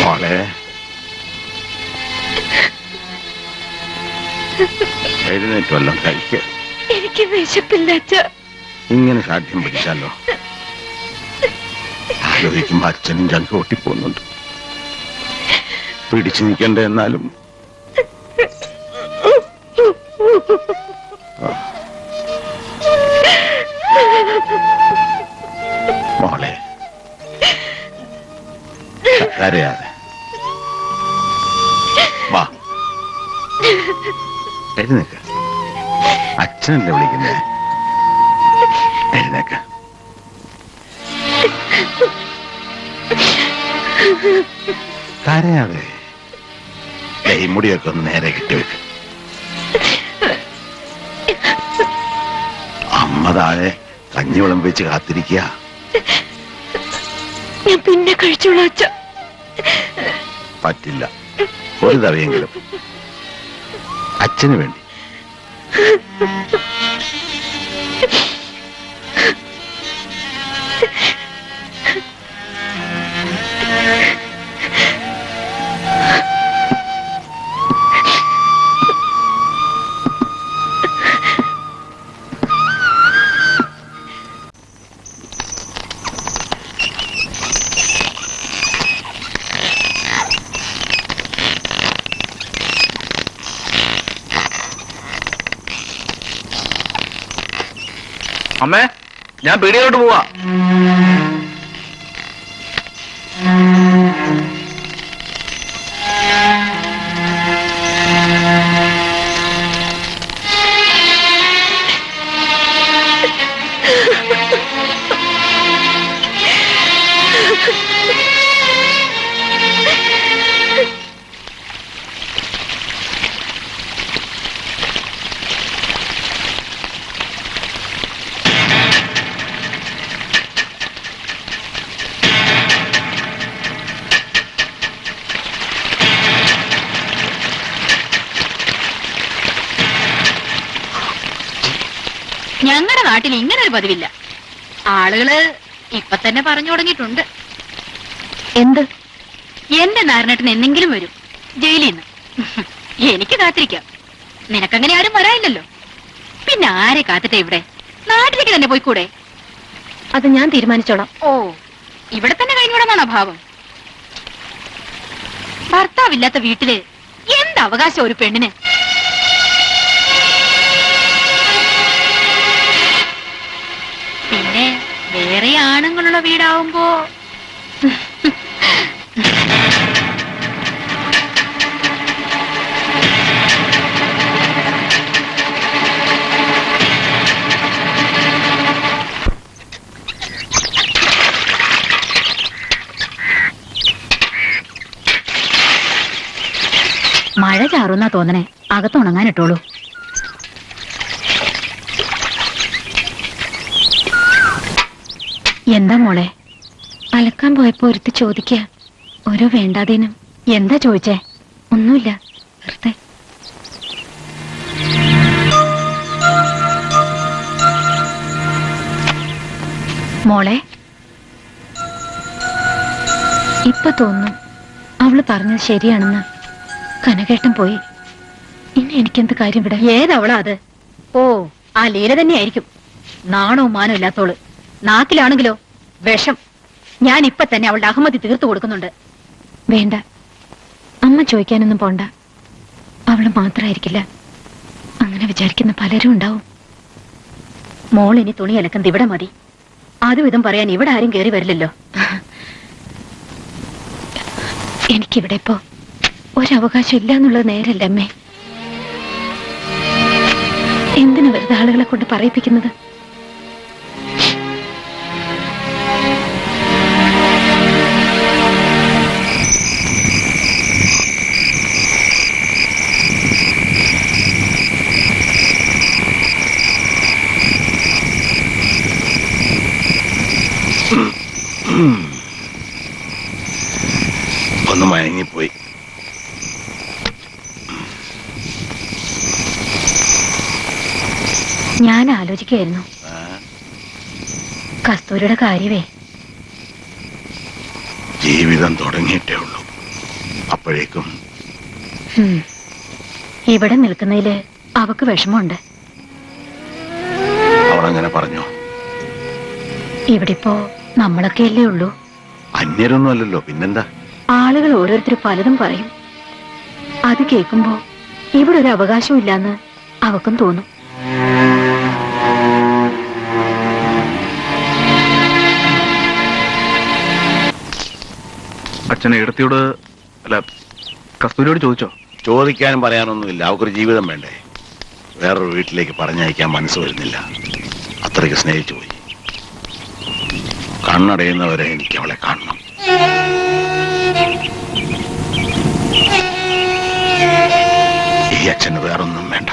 S2: മോളെ എഴുന്നേറ്റ് വല്ലതും കഴിക്കുക.
S3: എനിക്ക് വിശപ്പില്ല അച്ഛാ.
S2: ഇങ്ങനെ സാധ്യം പിടിച്ചാലോ? ആലോചിക്കുമ്പോ അച്ഛനും ചങ്ക് പൊട്ടിപ്പോകുന്നുണ്ട്. പിടിച്ചു നിൽക്കണ്ടേ? എന്നാലും മോളെ കരയാതെ വാ, എഴുന്നേക്ക്. അച്ഛനല്ലേ വിളിക്കുന്നേ? എഴുന്നേക്ക്. കരയാതെ. ഈ മുടിയൊക്കെ ഒന്ന് നേരെ കെട്ടിവെക്ക്. അമ്മ താഴെ കഞ്ഞി വിളമ്പിച്ച് കാത്തിരിക്കുക.
S3: ഞാൻ പിന്നെ കഴിച്ചോളാം അച്ഛ.
S2: പറ്റില്ല, ഒരു തവയെങ്കിലും അച്ഛന് വേണ്ടി.
S6: അമ്മേ, ഞാൻ പീടികയിലോട്ട് പോവാ.
S3: ഞങ്ങളുടെ നാട്ടിൽ ഇങ്ങനെ ഒരു പതിവില്ല. ആളുകള് ഇപ്പൊ തന്നെ പറഞ്ഞു തുടങ്ങിയിട്ടുണ്ട്. എന്ത്? എന്റെ നാരനേട്ടൻ എന്തെങ്കിലും വരും ജയിലിൽ നിന്ന്. എനിക്ക് കാത്തിരിക്കാം. നിനക്കങ്ങനെ ആരും വരാനില്ലല്ലോ. പിന്നെ ആരെ കാത്തിട്ടെ ഇവിടെ? നാട്ടിലേക്ക് തന്നെ പോയിക്കൂടെ? അത് ഞാൻ തീരുമാനിച്ചോളാം. ഓ, ഇവിടെ തന്നെ കഴിഞ്ഞൂടെന്നാണോ ഭാവം? ഭർത്താവില്ലാത്ത വീട്ടില് എന്ത് അവകാശം ഒരു പെണ്ണിന്? പിന്നെ വേറെ ആണുങ്ങളുള്ള വീടാവുമ്പോ മഴ ചാറുന്നാ തോന്നണേ. അകത്തുണങ്ങാനിട്ടോളൂ. എന്താ മോളെ? അലക്കാൻ പോയപ്പോ ഒരുത്തി ചോദിക്കുക, ഓരോ വേണ്ടാതീനും. എന്താ ചോദിച്ചേ? ഒന്നുമില്ല, വെറുതെ. മോളെ, ഇപ്പൊ തോന്നുന്നു അവള് പറഞ്ഞത് ശരിയാണെന്ന്. കനകേട്ടൻ പോയി. ഇനി എനിക്കെന്ത് കാര്യം ഇവിടെ? ഏതവളാ അത്? ഓ, ആ ലീല തന്നെയായിരിക്കും. നാണോ മാനോ ഇല്ലാത്തോള്. നാക്കിലാണെങ്കിലോ വിഷം. ഞാൻ ഇപ്പൊ തന്നെ അവളുടെ അഹമ്മതി തീർത്തു കൊടുക്കുന്നുണ്ട്. വേണ്ട, അമ്മ ചോദിക്കാനൊന്നും പോണ്ട. അവള് മാത്രമായിരിക്കില്ല, അങ്ങനെ വിചാരിക്കുന്ന പലരും ഉണ്ടാവും. മോൾ ഇനി തുണി അലക്കുന്നത് ഇവിടെ മതി. അതും ഇതും പറയാൻ ഇവിടെ ആരും കയറി വരില്ലല്ലോ. എനിക്കിവിടെ ഇപ്പോ ഒരവകാശം ഇല്ല എന്നുള്ളത് നേരല്ല അമ്മേ. എന്തിനു വെറുതെ ആളുകളെ കൊണ്ട് പറയിപ്പിക്കുന്നത്?
S2: ഒന്ന് മയങ്ങി കുടുങ്ങിപ്പോയി.
S3: ഞാൻ ആലോചിക്കായിരുന്നു കസ്തൂരിയുടെ കാര്യമേ.
S2: ജീവിതം തുടങ്ങിയിട്ടേ ഉള്ളൂ. അപ്പോഴേക്കും
S3: ഇവിടെ നിൽക്കുന്നതില് അവക്ക് വിഷമമുണ്ട്.
S2: അവളങ്ങനെ പറഞ്ഞോ?
S3: ഇവിടിപ്പോ നമ്മളൊക്കെയല്ലേ ഉള്ളൂ.
S2: അന്യരൊന്നും അല്ലല്ലോ, പിന്നെന്താ?
S3: ആളുകൾ ഓരോരുത്തർ പലതും പറയും. അത് കേൾക്കുമ്പോ ഇവിടെ ഒരു അവകാശവും ഇല്ലാന്ന് അവക്കും തോന്നും.
S6: അച്ഛനെ ഇടത്തിയോട് അല്ല കസ്തൂരിയോട് ചോദിച്ചോ?
S2: ചോദിക്കാനും പറയാനൊന്നുമില്ല. അവക്കൊരു ജീവിതം വേണ്ടേ? വേറൊരു വീട്ടിലേക്ക് പറഞ്ഞയക്കാൻ മനസ്സ് വരുന്നില്ല. അത്രയ്ക്ക് സ്നേഹിച്ചു പോയി. കണ്ണടയുന്നവരെ എനിക്ക് അവളെ കാണണം. ഈ അച്ഛന് വേറൊന്നും വേണ്ട.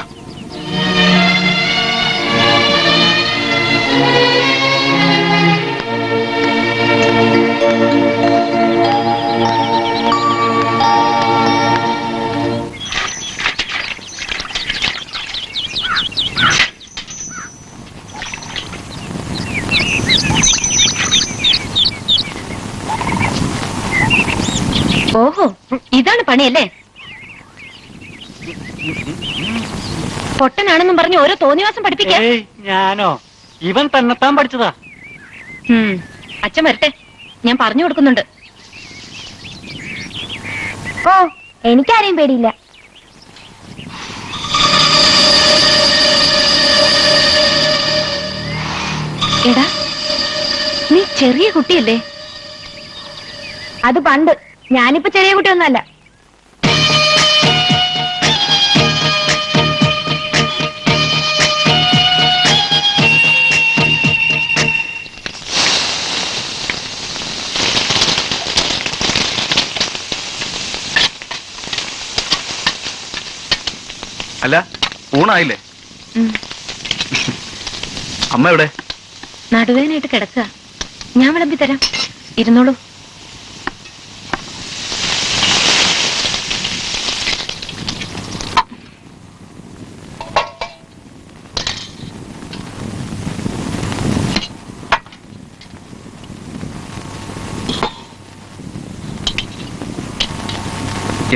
S3: ഓഹോ, ഇതാണ് പണിയല്ലേ? പൊട്ടനാണെന്നും പറഞ്ഞ് ഓരോ തോന്നിവാസം പഠിപ്പിക്കാം.
S5: ഏയ്, ഞാനോ? ഇവൻ തന്നെത്താൻ പഠിച്ചതാ.
S3: അച്ഛൻ വരട്ടെ, ഞാൻ പറഞ്ഞു കൊടുക്കുന്നുണ്ട്.
S7: ഓ, എനിക്കാരെയും പേടിയില്ല.
S3: എടാ, നീ ചെറിയ കുട്ടിയല്ലേ?
S7: അത് പണ്ട്. ഞാനിപ്പോ ചെറിയ കുട്ടിയൊന്നല്ല.
S6: അല്ല, ഊണായില്ലേ? അമ്മ എവിടെ?
S3: നടുവേനായിട്ട് കിടക്കുക. ഞാൻ വിളമ്പി തരാം, ഇരുന്നോളൂ.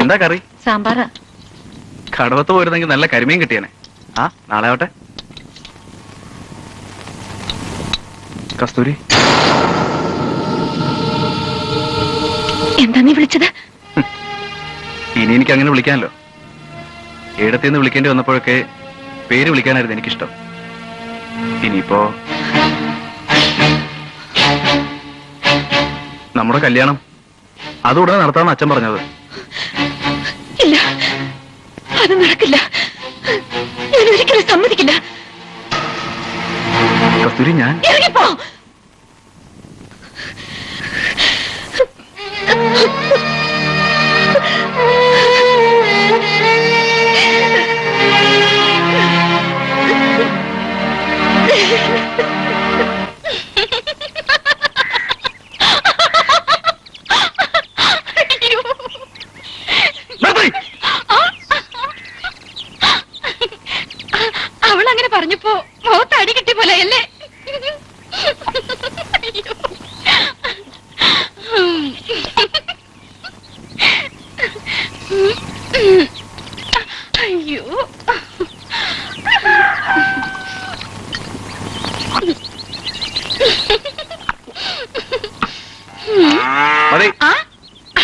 S6: എന്താ കറി?
S3: സാമ്പാറാ.
S6: കടവത്ത് പോയിരുന്നെങ്കിൽ നല്ല കരിമീൻ കിട്ടിയനെ. ആ, നാളെ ആവട്ടെ. കസ്തൂരി,
S3: എന്താ നീ വിളിച്ചത്?
S6: ഇനി എനിക്ക് അങ്ങനെ വിളിക്കാനല്ലോ. ഏടത്തിന്ന് വിളിക്കേണ്ടി വന്നപ്പോഴൊക്കെ പേര് വിളിക്കാനായിരുന്നു എനിക്കിഷ്ടം. ഇനിയിപ്പോ നമ്മുടെ കല്യാണം അതുടനെ നടത്താമെന്ന് അച്ഛൻ പറഞ്ഞത്.
S3: ഇല്ല, അത് നടക്കില്ല. ഞാൻ ഒരിക്കലും സമ്മതിക്കില്ല.
S6: കസ്തൂരി, ഞാൻ
S3: ഇറങ്ങിപ്പോ. അവളങ്ങനെ പറഞ്ഞപ്പോ മുഖത്ത് അടി കിട്ടിയ പോലെ അല്ലേ? അയ്യോ,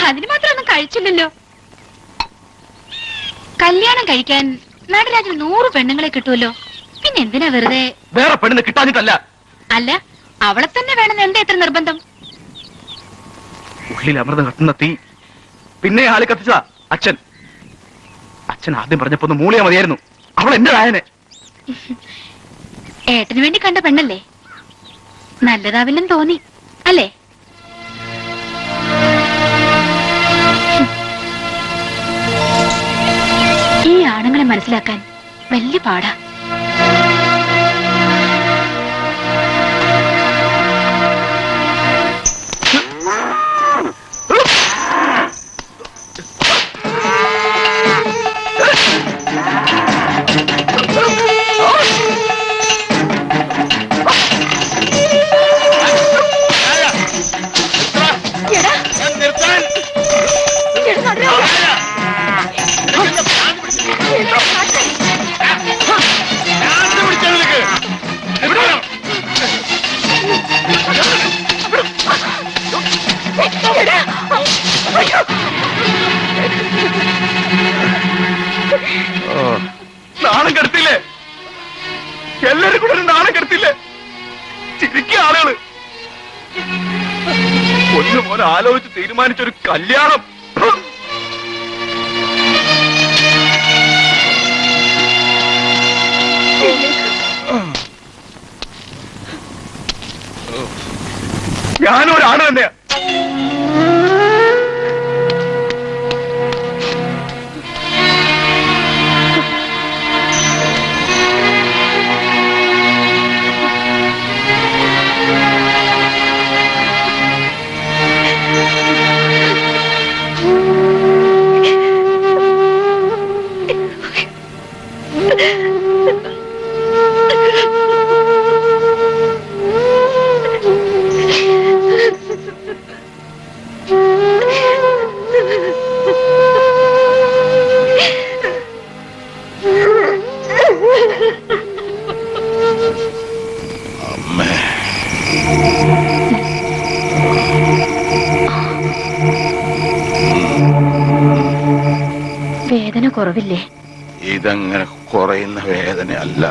S3: അതിന് മാത്രം ഒന്നും കഴിച്ചില്ലല്ലോ. കല്യാണം കഴിക്കാൻ നടരാജന് 100 പെണ്ണുങ്ങളെ കിട്ടുമല്ലോ. പിന്നെ എന്തിനാ വെറുതെ?
S6: വേറെ പെണ്ണിന് കിട്ടാഞ്ഞിട്ടല്ല.
S3: അല്ല, അവളെ തന്നെ വേണമെന്ന് എന്താ എത്ര നിർബന്ധം?
S6: ഉള്ളിൽ അമൃതം കത്തുന്ന തീ പിന്നെ ആളി കത്തിച്ചതാ അച്ഛൻ. അച്ഛൻ ആദ്യം പറഞ്ഞപ്പോ ഒന്ന് മൂളിയാ മതിയായിരുന്നു. അവൾ എന്റെ രായനെ.
S3: ഏട്ടന് വേണ്ടി കണ്ട പെണ്ണല്ലേ? നല്ലതാവില്ലെന്ന് തോന്നി അല്ലേ? ഈ ആണുങ്ങളെ മനസ്സിലാക്കാൻ വലിയ പാടാ.
S6: നാണം കെടുത്തില്ലേ? എല്ലാരും കൂടെ ഒരു നാണം കെടുത്തില്ലേ? ചിരിക്കുക ആളുകള്. ഒന്ന് പോലെ ആലോചിച്ച് തീരുമാനിച്ചൊരു കല്യാണം. ഞാനും ഒരാണ് തന്നെയാ.
S3: വേദന കുറവില്ലേ?
S2: ഇതങ്ങനെ കുറയുന്ന വേദനയല്ല,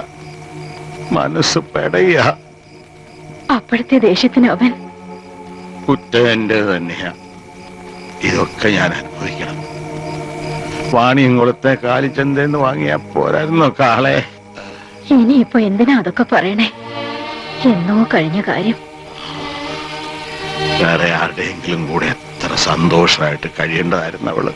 S2: മനസ്സ് പെടയ.
S3: അപ്പോഴത്തെ ദേഷ്യത്തിന് അവൻ
S2: കുറ്റം എന്റെ തന്നെയാ. ഇതൊക്കെ ഞാൻ അനുഭവിക്കണം. വാണിയംകുളത്തെ കാലിച്ചന്തന്ന് വാങ്ങിയാ പോരായിരുന്നോ കാളെ?
S3: ഇനിയിപ്പോ എന്തിനാ അതൊക്കെ പറയണേ? എന്നോ കഴിഞ്ഞ കാര്യം.
S2: വേറെ ആരുടെയെങ്കിലും കൂടെ എത്ര സന്തോഷമായിട്ട് കഴിയേണ്ടതായിരുന്നു അവള്.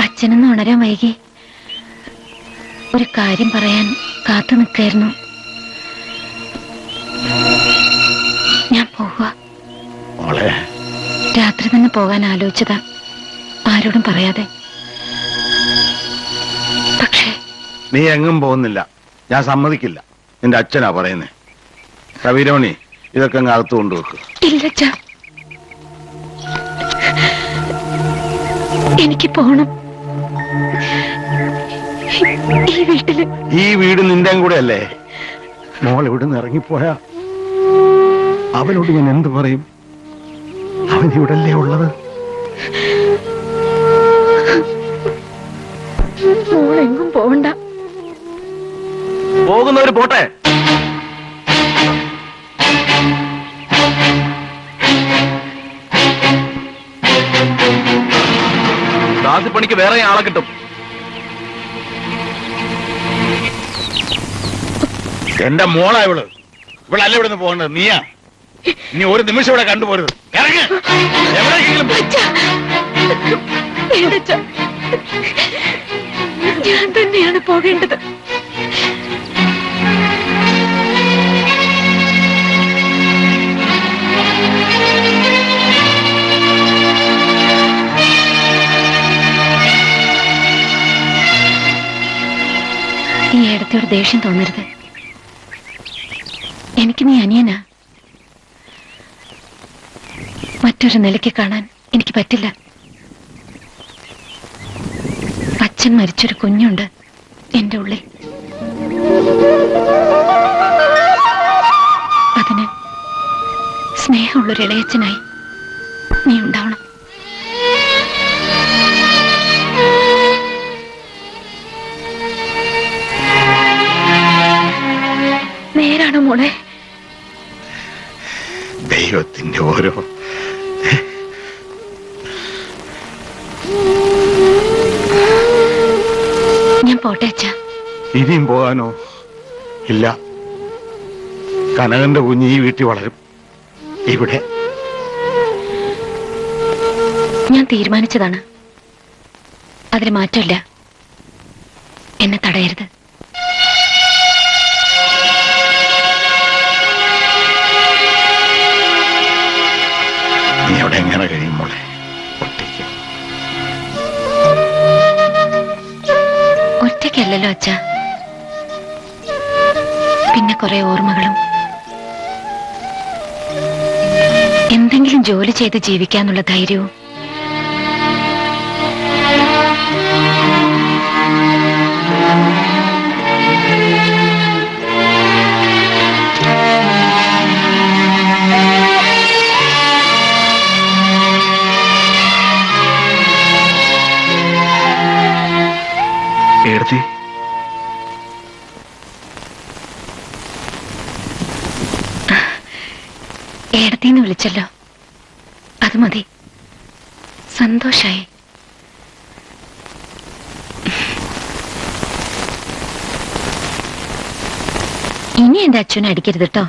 S3: അച്ഛനൊന്ന് ഉണരാൻ വൈകി. ഒരു കാര്യം പറയാൻ കാത്തു നിൽക്കായിരുന്നു. ഞാൻ പോവുക. രാത്രി തന്നെ പോകാൻ ആലോചിച്ചതാ, ആരോടും പറയാതെ. പക്ഷേ
S2: നീ എങ്ങും പോകുന്നില്ല, ഞാൻ സമ്മതിക്കില്ല. നിന്റെ അച്ഛനാ പറയുന്നേ. കവിരോണി, ഇതൊക്കെ അങ്ങ് അകത്ത് കൊണ്ടുവെക്ക്.
S3: ഇല്ലച്ചാ, എനിക്ക് പോണം. ഈ വീട്ടില്,
S2: ഈ വീട് നിന്റെയും കൂടെ അല്ലേ? മോൾ ഇവിടുന്ന് ഇറങ്ങിപ്പോയാ അവനോട് ഞാൻ എന്ത് പറയും? അവൻ ഇവിടല്ലേ ഉള്ളത്?
S3: മോളെങ്ങും പോവണ്ട.
S6: പോകുന്നവര് പോട്ടെ. ദാസിപ്പണിക്ക് വേറെ ആളെ കിട്ടും.
S2: എന്റെ മോളാ ഇവള്. ഇവളല്ല ഇവിടുന്ന് പോകേണ്ടത്, നീയാ. നീ ഒരു നിമിഷം ഇവിടെ കണ്ടുപോരുത്. ഇറങ്ങ്, എവിടെയെങ്കിലും പോ.
S3: ഞാൻ തന്നെയാണ് പോകേണ്ടത്. ഈ ഏടത്തിയോട് ദേഷ്യം തോന്നരുത്. എനിക്ക് നീ അനിയനാ. മറ്റൊരു നിലയ്ക്ക് കാണാൻ എനിക്ക് പറ്റില്ല. അച്ഛൻ മരിച്ചൊരു കുഞ്ഞുണ്ട് എന്റെ ഉള്ളിൽ. അതിന് സ്നേഹമുള്ളൊരു ഇളയച്ചനായി നീ ഉണ്ടാവണം. നേരാണോ മോളെ?
S2: ദൈവത്തിന്റെ ഓരോ
S3: ഞാൻ പോട്ടെ അച്ഛാ.
S2: ഇനിയും പോകാനോ? ഇല്ല. കനകന്റെ കുഞ്ഞ് ഈ വീട്ടിൽ വളരും. ഇവിടെ
S3: ഞാൻ തീരുമാനിച്ചതാണ്. അതിന് മാറ്റമില്ല. എന്നെ തടയരുത്.
S2: നീ അവിടെ എങ്ങനെ കഴിയും മോളെ? ഒറ്റയ്ക്ക്
S3: ഒറ്റയ്ക്കല്ലല്ലോ അച്ഛ. പിന്നെ കുറെ ഓർമ്മകളും. എന്തെങ്കിലും ജോലി ചെയ്ത് ജീവിക്കാന്നുള്ള ധൈര്യവും.
S6: ഏടത്തി,
S3: ഏടത്തിന്ന് വിളിച്ചല്ലോ, അത് മതി. സന്തോഷായി. ഇനി എന്റെ അച്ഛനെ അടിക്കരുത് കേട്ടോ.